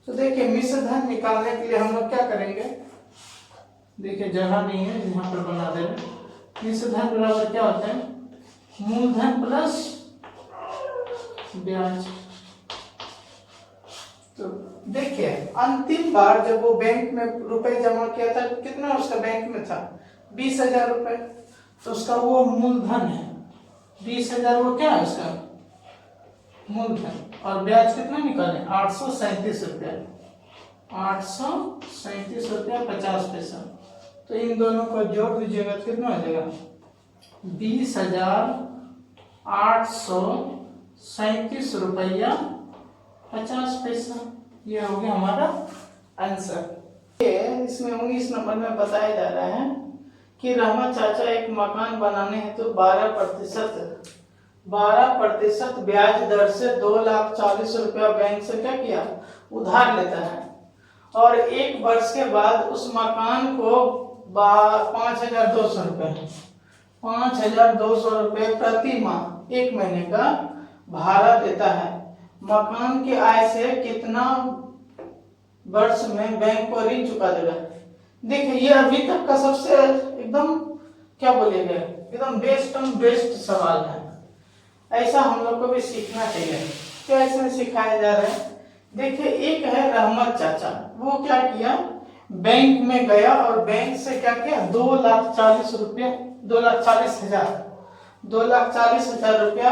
तो देखिए मिश्र धन निकालने के लिए हम लोग क्या करेंगे, देखिए जगह नहीं है यहाँ पर बना दे रहे, मिश्र धन बराबर क्या होता है मूलधन प्लस ब्याज। तो देखिए अंतिम बार जब वो बैंक में रुपए जमा किया था कितना उसका बैंक में था 20,000 रुपए, तो उसका वो मूलधन है 20,000, वो क्या है उसका मूलधन, और ब्याज कितना निकाले 837 रुपया, 837 रुपया 50 पैसा, तो इन दोनों को जोड़ दीजिएगा तो कितना हो जाएगा 20,837 रुपया 50 पैसा। ये हो गया हमारा आंसर। ये इसमें 19 नंबर में बताया जा रहा है कि रहमत चाचा एक मकान बनाने हेतु 12% ब्याज दर से 2,40,000 रुपया बैंक से क्या किया उधार लेता है, और 1 वर्ष के बाद उस मकान को 5,200 रुपये प्रति माह 1 महीने का भाड़ा देता है। मकान की आय से कितना वर्ष में बैंक को ऋण चुका देगा। देखिए ये अभी तक का सबसे एकदम क्या बोलेंगे एकदम बेस्ट सवाल है, ऐसा हम लोग को भी सीखना चाहिए। क्या इसमें सिखाया जा रहा है, देखिए एक है रहमत चाचा, वो क्या किया बैंक में गया और बैंक से क्या किया 2,40,000 रुपया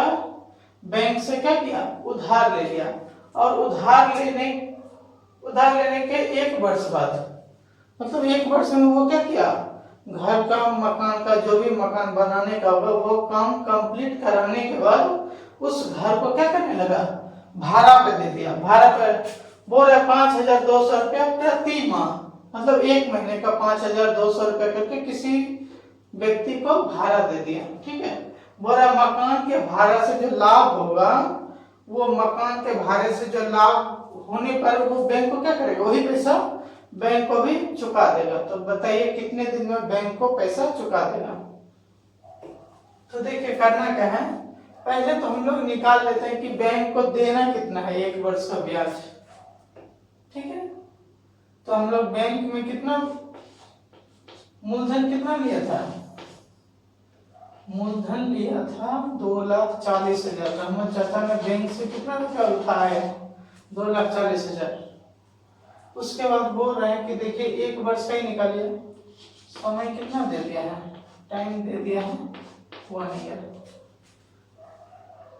बैंक से क्या किया उधार ले लिया, और उधार लेने के 1 वर्ष बाद मतलब 1 वर्ष में वो क्या किया घर का मकान का जो भी मकान बनाने का होगा वो काम कंप्लीट कराने के बाद उस घर को क्या करने लगा भाड़ा पे दे दिया। भाड़ा पे बोल रहा है 5,200 रुपया प्रति माह, मतलब एक महीने का 5,200 रुपया करके किसी व्यक्ति को भाड़ा दे दिया। ठीक है, बोल रहा है मकान के भाड़ा से जो लाभ होगा, वो मकान के भाड़े से जो लाभ होने पर वो बैंक को क्या करेगा, वही पैसा बैंक को भी चुका देगा। तो बताइए कितने दिन में बैंक को पैसा चुका देगा। तो देखिए करना क्या है, पहले तो हम लोग निकाल लेते हैं कि बैंक को देना कितना है एक वर्ष का ब्याज। ठीक है, तो हम लोग बैंक में कितना मूलधन कितना लिया था, मूलधन लिया था 2,40,000। रहमत चाचा ने बैंक से कितना रुपया उठाया, 2,40,000। उसके बाद बोल रहे हैं कि देखिए एक वर्ष का ही निकालिए, समय कितना दे दिया है, टाइम दे दिया है 1 ईयर।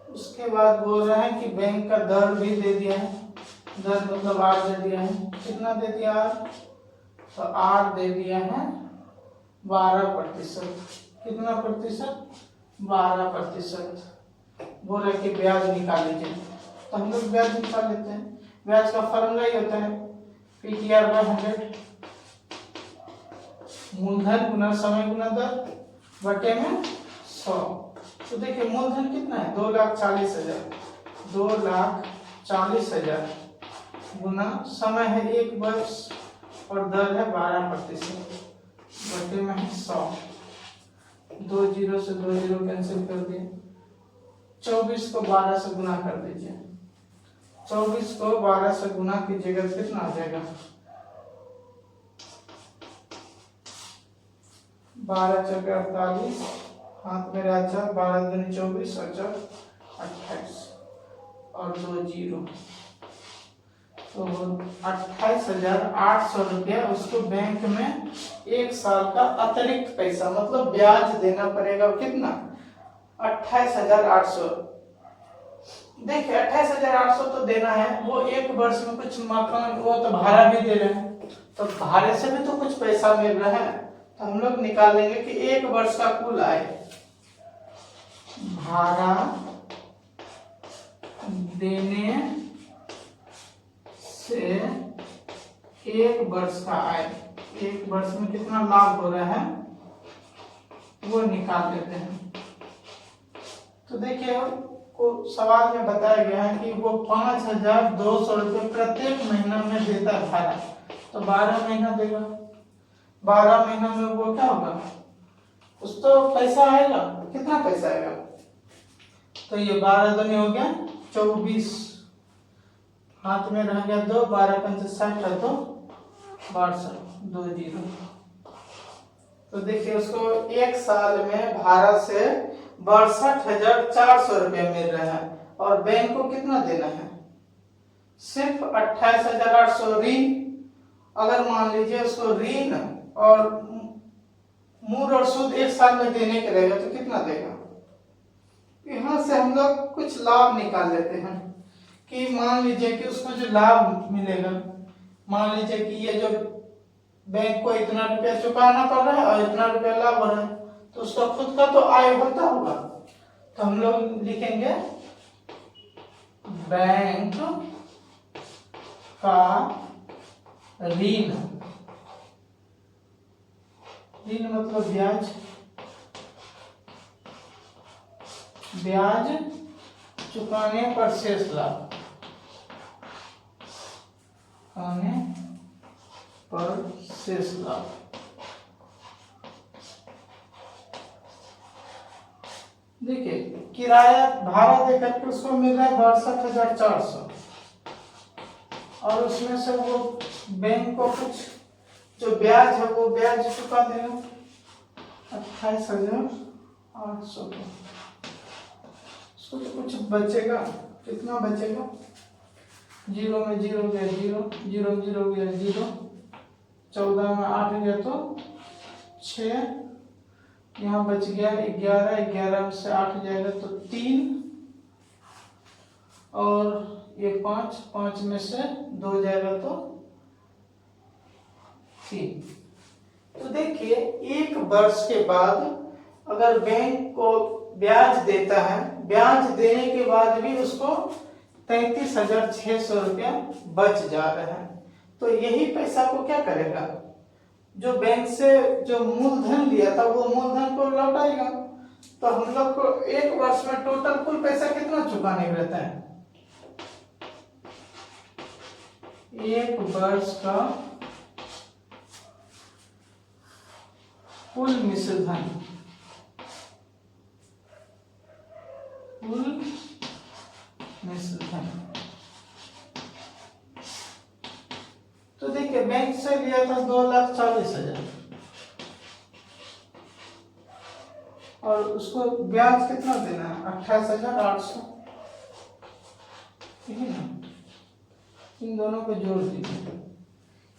उसके बाद बोल रहे हैं कि बैंक का दर भी दे दिया है, दर मतलब आर दे दिया है, कितना दे दिया आर, तो आर दे दिया है 12%। कितना प्रतिशत, 12%। बोल रहे कि ब्याज निकाल लीजिए, तो हम लोग ब्याज निकाल लेते हैं। ब्याज का फॉर्मूला ही होता है PTR/100, मूलधन गुना समय गुना दर बटे में 100। तो देखिए मूलधन कितना है 2,40,000, 2,40,000 गुना समय है 1 वर्ष और दर है 12% बटे में 100। 2 जीरो से 2 जीरो कैंसिल कर दिए, 24 को 12 से गुना कर दीजिए। 24 को 12 से गुना कीजिएगा कितना आ जाएगा, 12 चौके 48, हाथ में राजा 12 दूनी 24 और 28 और 2 जीरो, तो 28,800 रुपया उसको बैंक में 1 साल का अतिरिक्त पैसा मतलब ब्याज देना पड़ेगा। कितना, 28,800। देखिए 28,800 तो देना है, वो 1 वर्ष में कुछ मकान वो तो भाड़ा भी दे रहे हैं, तो भाड़े से भी तो कुछ पैसा मिल रहा है। तो हम लोग निकाल लेंगे कि 1 वर्ष का कुल आय, भाड़ा देने से 1 वर्ष का आय, 1 वर्ष में कितना लाभ हो रहा है वो निकाल लेते हैं। तो देखिए को सवाल में बताया गया है कि वो 5,200 रुपये प्रत्येक महीना में देता है भाड़ा, तो 12 महीना देगा, 12 महीना में वो क्या होगा, कुछ तो पैसा आएगा। कितना पैसा आएगा, तो ये 12 दूनी हो गया 24, हाथ में रह गया 2, 12 पंच 60 है तो 62, 2 जीरो। तो देखिए उसको 1 साल में भाड़ा से 62,400 रुपया मिल रहा है और बैंक को कितना देना है, सिर्फ 28,800 ऋण। अगर मान लीजिए उसको ऋण और मूल और सूद 1 साल में देने के रहेगा तो कितना देगा। यहाँ से हम लोग कुछ लाभ निकाल लेते हैं कि मान लीजिए कि उसको जो लाभ मिलेगा, मान लीजिए कि ये जो बैंक को इतना रुपया चुकाना पड़ रहा है और इतना रुपया लाभ हो रहा है, तो उसका खुद का तो आय होता होगा। तो हम लोग लिखेंगे बैंक का ऋण, ऋण मतलब ब्याज, ब्याज चुकाने पर शेष लाभ, आने पर शेष लाभ। देखिए किराया भाड़ा देकर के उसको मिल रहा है 62,400 और उसमें से वो बैंक को कुछ जो ब्याज है वो ब्याज चुका देगा 28,800। उसको तो कुछ बचेगा, कितना बचेगा, 0 में 0 गया 0, 0 0 गया 0, 14 में 8 गया तो 6, यहाँ बच गया 11, 11 से 8 जाएगा तो 3 और ये 5, 5 में से 2 जाएगा तो 3। तो देखिए 1 वर्ष के बाद अगर बैंक को ब्याज देता है, ब्याज देने के बाद भी उसको 33,600 रुपया बच जा रहे हैं। तो यही पैसा को क्या करेगा, जो बैंक से जो मूलधन लिया था वो मूलधन को लौटाएगा। तो हम लोग को एक वर्ष में टोटल कुल पैसा कितना चुकाने का रहता है, एक वर्ष का कुल मिश्र धन, कुल मिश्र धन। तो देखिए बैंक से लिया था 2,40,000 और उसको ब्याज कितना देना है, 28,800, ठीक है ना। इन दोनों को जोड़ दीजिए,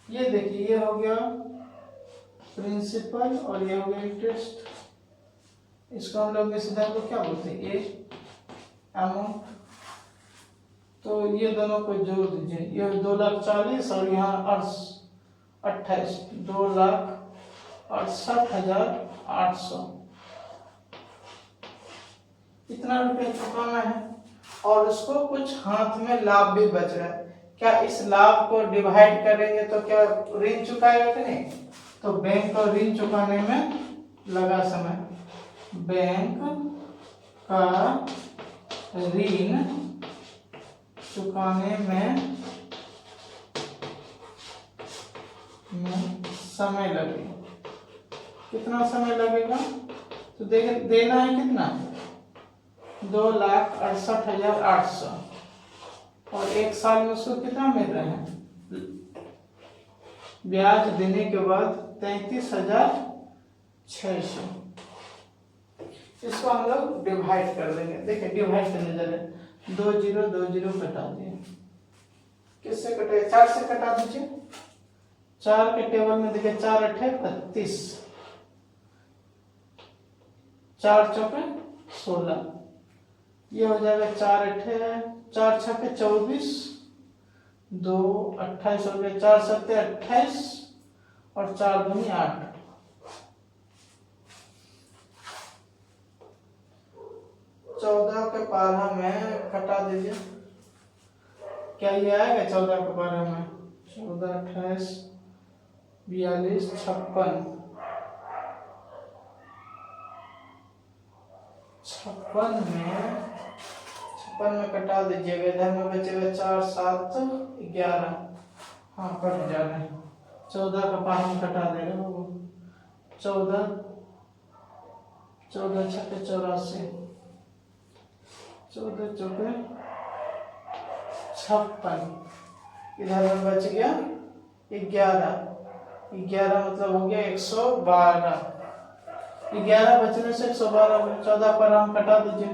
ये देखिए ये हो गया प्रिंसिपल और ये हो गया इंटरेस्ट। इसको हम लोग मिश्र धन को क्या बोलते हैं, ए अमाउंट। तो ये दोनों को जोड़ दीजिए, ये 2,40,000 और यहाँ 28, 2,68,800, इतना रुपया चुकाना है। और उसको कुछ हाथ में लाभ भी बच रहा है, क्या इस लाभ को डिवाइड करेंगे तो क्या ऋण चुकाएगा कि नहीं। तो बैंक को ऋण चुकाने में लगा समय, बैंक का ऋण चुकाने में समय लगेगा। कितना समय लगेगा, तो देना है कितना, 2,68,800 और एक साल में उसको कितना मिल रहा है, ब्याज देने के बाद 33,600। इसको हम लोग डिवाइड कर देंगे। देखिए डिवाइड करने जा रहे हैं, 2 0 2 0 कटा दिए, किससे कटे, 4 से कटा दीजिए। 4 के टेबल में देखिए 4 8 32, 4 चौके 16, ये हो जाएगा 4 8 4 6 24, 2 28 हो गया, 4 7 28 और 4 दूनी 8। चौदह के 12 में कटा दीजिए, क्या ये आएगा 14 के 12 में, 14 28 42 56, 56 में कटा दीजिएगा, इधर में बचेगा 4 7 11, हाँ कट जा रहे हैं। 14 का 12 में कटा देगा, 14 14 6 84, 14 चौके 56, इधर में बच गया 11, 11 मतलब हो गया 112, 11 बचने से 112, 14 पर हम कटा दीजिए,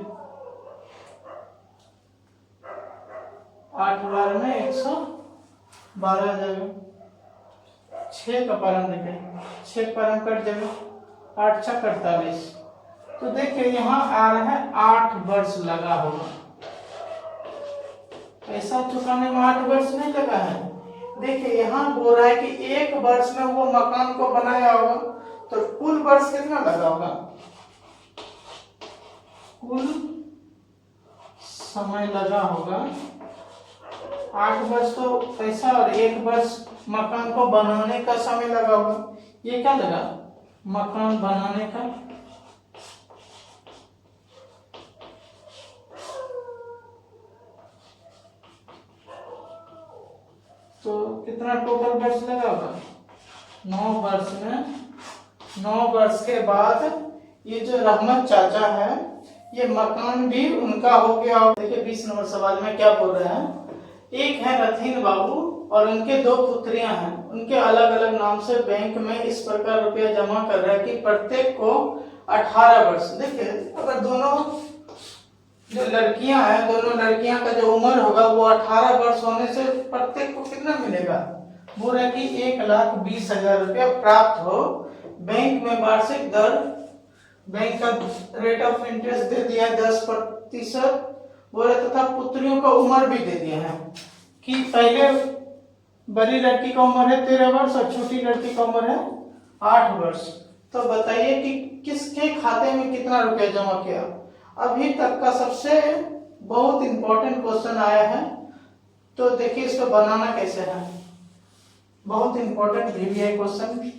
8 बार में 112 आ जाएगा। 6 का पारण देखें, 6 पारण कट जाएगा, 8 6 48। तो देखिए यहाँ आ रहा है 8 वर्ष लगा होगा, पैसा चुकाने में 8 वर्ष नहीं लगा है। देखिए यहाँ बोल रहा है कि 1 वर्ष में वो मकान को बनाया होगा, तो कुल वर्ष कितना लगा होगा, कुल समय लगा होगा 8 वर्ष तो पैसा और 1 वर्ष मकान को बनाने का समय लगा होगा। ये क्या लगा, मकान बनाने का, तो कितना टोटल वर्ष लगा होगा, 9 वर्ष में। 9 वर्ष के बाद ये जो रहमत चाचा है, ये मकान भी उनका हो गया। देखिए 20 नंबर सवाल में क्या बोल रहे हैं, एक है रथीन बाबू और उनके 2 पुत्रियां हैं, उनके अलग अलग नाम से बैंक में इस प्रकार रुपया जमा कर रहा है कि प्रत्येक को 18 वर्ष। देखिए अगर दोनों जो लड़कियां हैं, दोनों लड़कियां का जो उम्र होगा वो 18 वर्ष होने से प्रत्येक को कितना मिलेगा, बोल रहा है कि 1,20,000 रुपया प्राप्त हो। बैंक में वार्षिक दर, बैंक का रेट ऑफ इंटरेस्ट दे दिया है 10%, बोले तथा पुत्रियों का उम्र भी दे दिया है कि पहले बड़ी लड़की का उम्र है 13 वर्ष और छोटी लड़की का उम्र है 8 वर्ष। तो बताइए कि किसके खाते में कितना रुपया जमा किया। अभी तक का सबसे बहुत इंपॉर्टेंट क्वेश्चन आया है। तो देखिए इसको बनाना कैसे है, बहुत इंपॉर्टेंट भी है क्वेश्चन।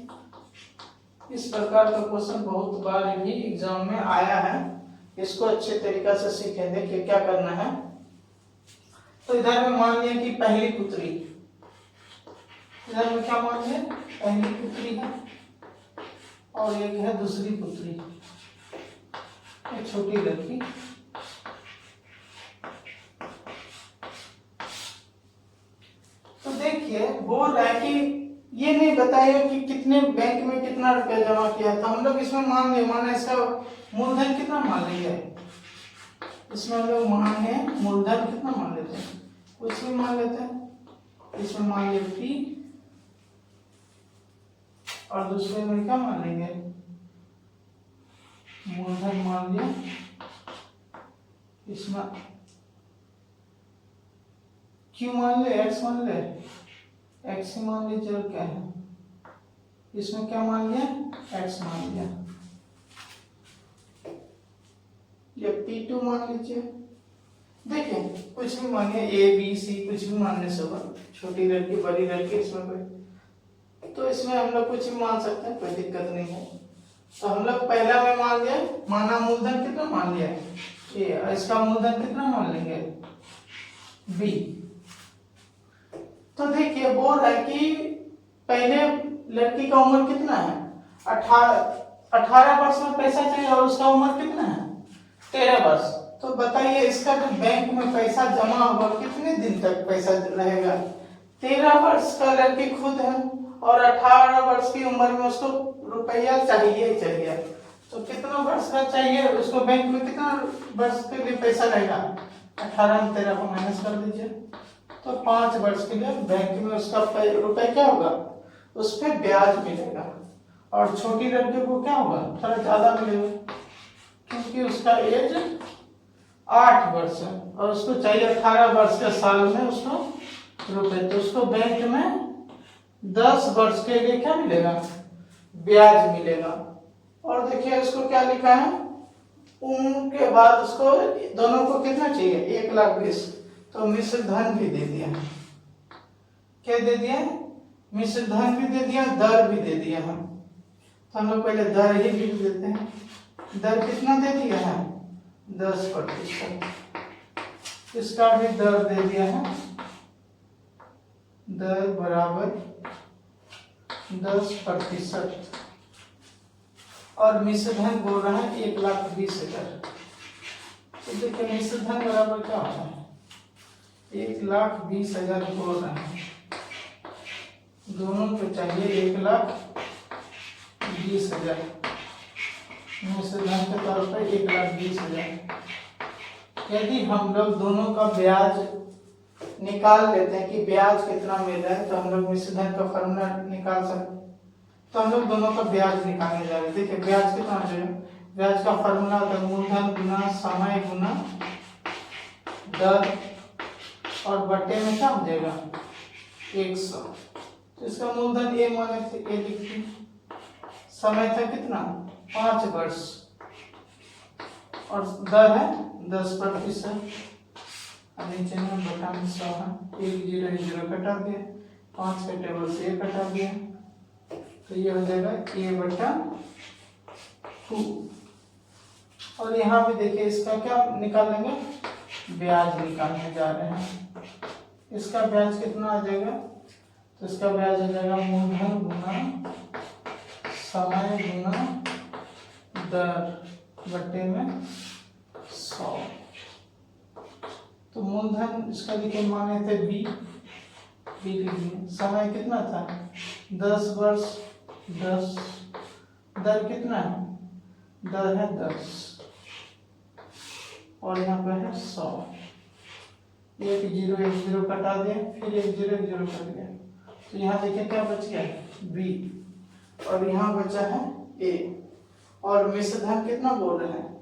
इस प्रकार का क्वेश्चन बहुत बार भी एग्जाम में आया है, इसको अच्छे तरीका से सीखें। देखिए क्या करना है, तो इधर में मान लिया कि पहली पुत्री, इधर में क्या मान लिया, पहली पुत्री है और एक है दूसरी पुत्री, एक छोटी लड़की। तो देखिए बोल रहा है कि ये नहीं बताइए कि कितने बैंक में कितना रुपया जमा किया था। हम लोग इसमें मान लिया, माना इसका मूलधन कितना मान लिया, इसमें हम लोग मान लें मूलधन कितना मान लेते हैं, कुछ भी मान लेते हैं। इसमें मान लिया P और दूसरे में क्या मान लेंगे, मूलधन मान लिया। इसमें Q मान ले, X मान ले, X ही मान लीजिए और क्या है, इसमें क्या मान लिया, X मान लिया। ये P2 मान लीजिए। देखिए कुछ भी मानिए, A B C कुछ भी मानने से होगा, छोटी लड़की बड़ी लड़की इसमें कोई, तो इसमें हम लोग कुछ भी मान सकते हैं, कोई दिक्कत नहीं है। तो हम लोग पहला में मान लिया, माना मूलधन कितना मान लिया A, इसका मूलधन कितना मान लेंगे B। तो देखिए बोल रहा है कि पहले लड़की का उम्र कितना है, 18 वर्ष में पैसा चाहिए और उसका उम्र कितना है 13 वर्ष। तो बताइए इसका जो बैंक में पैसा जमा होगा कितने दिन तक पैसा रहेगा, 13 वर्ष का लड़की खुद है और 18 वर्ष की उम्र में उसको रुपया चाहिए चाहिए। तो कितना वर्ष का चाहिए उसको, बैंक में कितना वर्ष के लिए पैसा रहेगा, 18 में 13 को माइनस कर दीजिए, तो 5 वर्ष के लिए बैंक में उसका रुपए क्या होगा, उस पर ब्याज मिलेगा। और छोटी लड़की को क्या होगा, थोड़ा ज्यादा मिलेगा क्योंकि उसका एज 8 वर्ष है और उसको चाहिए 18 वर्ष के साल में उसको रुपए, तो उसको बैंक में 10 वर्ष के लिए क्या मिलेगा, ब्याज मिलेगा। और देखिए इसको क्या लिखा है, उम्र के बाद उसको दोनों को कितना चाहिए 1,20,000, तो मिश्र धन भी दे दिया, क्या दे दिया, मिश्र धन भी दे दिया, दर भी दे दिया हम। तो हम लोग पहले दर ही लिख देते हैं, दर कितना दे दिया है 10%, इसका भी दर दे दिया है, दर बराबर 10%। और मिश्र धन बोल रहा है 1,20,000। तो देखिए मिश्र धन बराबर क्या होता है, 1,20,000 बोल रहा है, दोनों को चाहिए 1,20,000, मिश्र धन के तौर पर 1,20,000। यदि हम लोग दोनों का ब्याज निकाल लेते हैं कि ब्याज कितना मिल रहा है, तो हम लोग मिश्र धन का फॉर्मूला निकाल सकते हैं। तो हम लोग दोनों का ब्याज निकालने जा रहे हैं। देखिए ब्याज कितना हो जाएगा, ब्याज का फॉर्मूला होता है मूलधन गुना समय गुना दर और बट्टे में क्या हो जाएगा 100। तो इसका मूलधन ए माने थे, ए लिखते, समय था कितना 5 वर्ष और दर है 10%। नीचे में बटा में 100 है, 1 0 0 कटा दिया, 5 के टेबल से 1 कटा दिया, तो ये हो जाएगा A/2। और यहाँ पे देखिए इसका क्या निकाल लेंगे, ब्याज निकालने जा रहे हैं। इसका ब्याज कितना आ जाएगा, तो इसका ब्याज आ जाएगा मूलधन गुना समय गुना दर बट्टे में 100। तो मूलधन इसका लिखे माने थे B लिख दिए, समय कितना था 10 वर्ष 10, दर कितना है, दर है 10 और यहाँ पे है 100। 1 0 कटा दिया, फिर 1 0 कर दिया, तो यहाँ देखिए क्या बच गया B और यहाँ बचा है A। और मिश्र धन कितना बोल रहे हैं,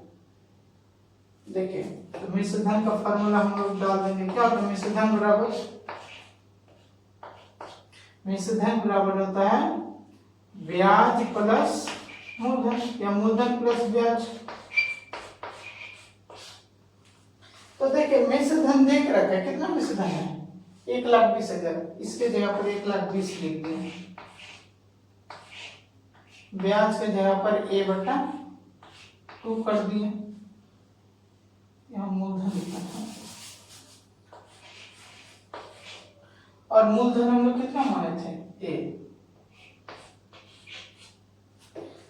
देखिए तो मिश्र धन का फॉर्मूला हम लोग डाल देंगे, क्या होता है मिश्र धन बराबर होता है ब्याज प्लस मूलधन या मूलधन प्लस ब्याज। तो देखिए मिश्र धन देख रखा है, कितना मिश्र धन है 1,20,000, इसके जगह पर 1,20,000 लिख दिए। ब्याज के जगह पर A/2 कर दिए, यहाँ मूलधन लिखा था। और मूलधन हम लोग कितना माने थे A।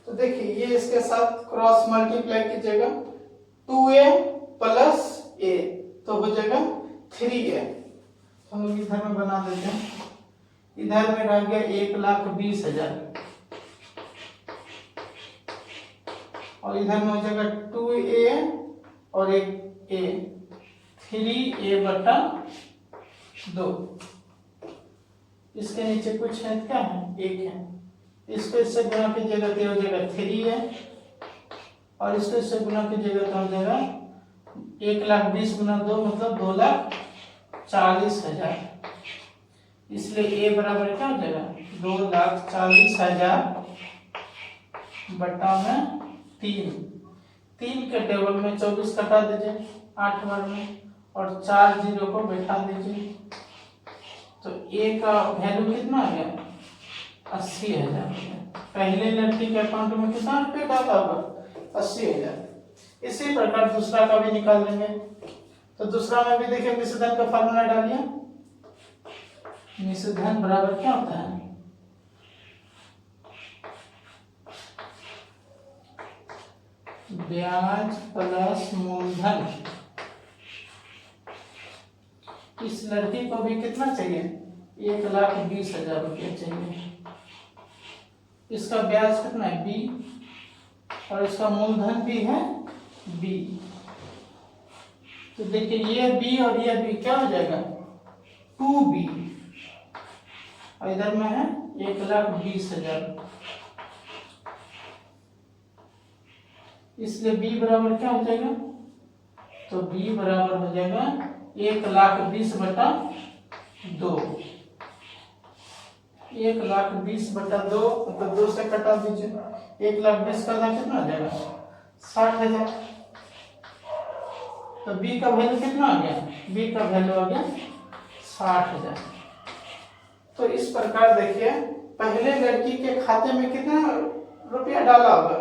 तो देखिए ये इसके साथ क्रॉस मल्टीप्लाई कीजिएगा, 2A प्लस A तो हो जाएगा 3A। हम लोग इधर में बना देते हैं, इधर में रह गया 1,20,000 और इधर में हो जाएगा 2A और एक A, 3A/2। इसके नीचे कुछ है क्या है, 1 है, इसको इससे गुना कीजिएगा तो हो जाएगा 3A और इसको इससे गुना कीजिएगा तो हो जाएगा 1,20,000 गुना 2 मतलब 2,40,000। इसलिए A बराबर क्या हो जाएगा 2,40,000 बटा में 3 के टेबल में 24 कटा दीजिए 8 बार में और 4 जीरो को बैठा दीजिए। तो A का वैल्यू कितना आ गया 80,000। पहले लड़की के अकाउंट में कितना रुपये डाला होगा 80,000। इसी प्रकार दूसरा का भी निकाल लेंगे। तो दूसरा में भी देखिए मिश्र धन का फार्मूला डालिए। मिश्र धन बराबर क्या होता है, ब्याज प्लस मूलधन। इस लड़की को भी कितना चाहिए 1,20,000 रुपये चाहिए। इसका ब्याज कितना है B और इसका मूलधन भी है B। तो देखिए ये B और ये B क्या हो जाएगा 2B और इधर में है 1,20,000। इसलिए B बराबर क्या हो जाएगा, तो B बराबर हो जाएगा 1,20,000/2। 1,20,000/2 मतलब 2 से कटा दीजिए, 1,20,000 का कितना आ जाएगा 60,000। तो B का वैल्यू कितना आ गया, B का वैल्यू आ गया 60,000। तो इस प्रकार देखिए पहले लड़की के खाते में कितना रुपया डाला होगा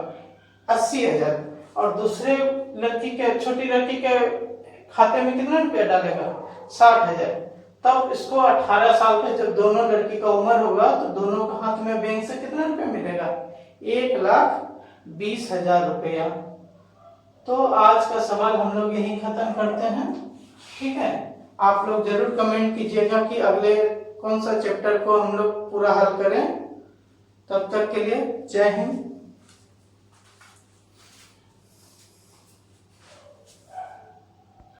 80,000 और दूसरे लड़की के छोटी लड़की के खाते में कितना रुपया डालेगा 60,000। तब इसको 18 साल के जब दोनों लड़की का उम्र होगा तो दोनों के हाथ में बैंक से कितना रुपया मिलेगा 1,20,000 रुपया। तो आज का सवाल हम लोग यही खत्म करते हैं। ठीक है, आप लोग जरूर कमेंट कीजिएगा कि अगले कौन सा चैप्टर को हम लोग पूरा हल करें। तब तक के लिए जय हिंद।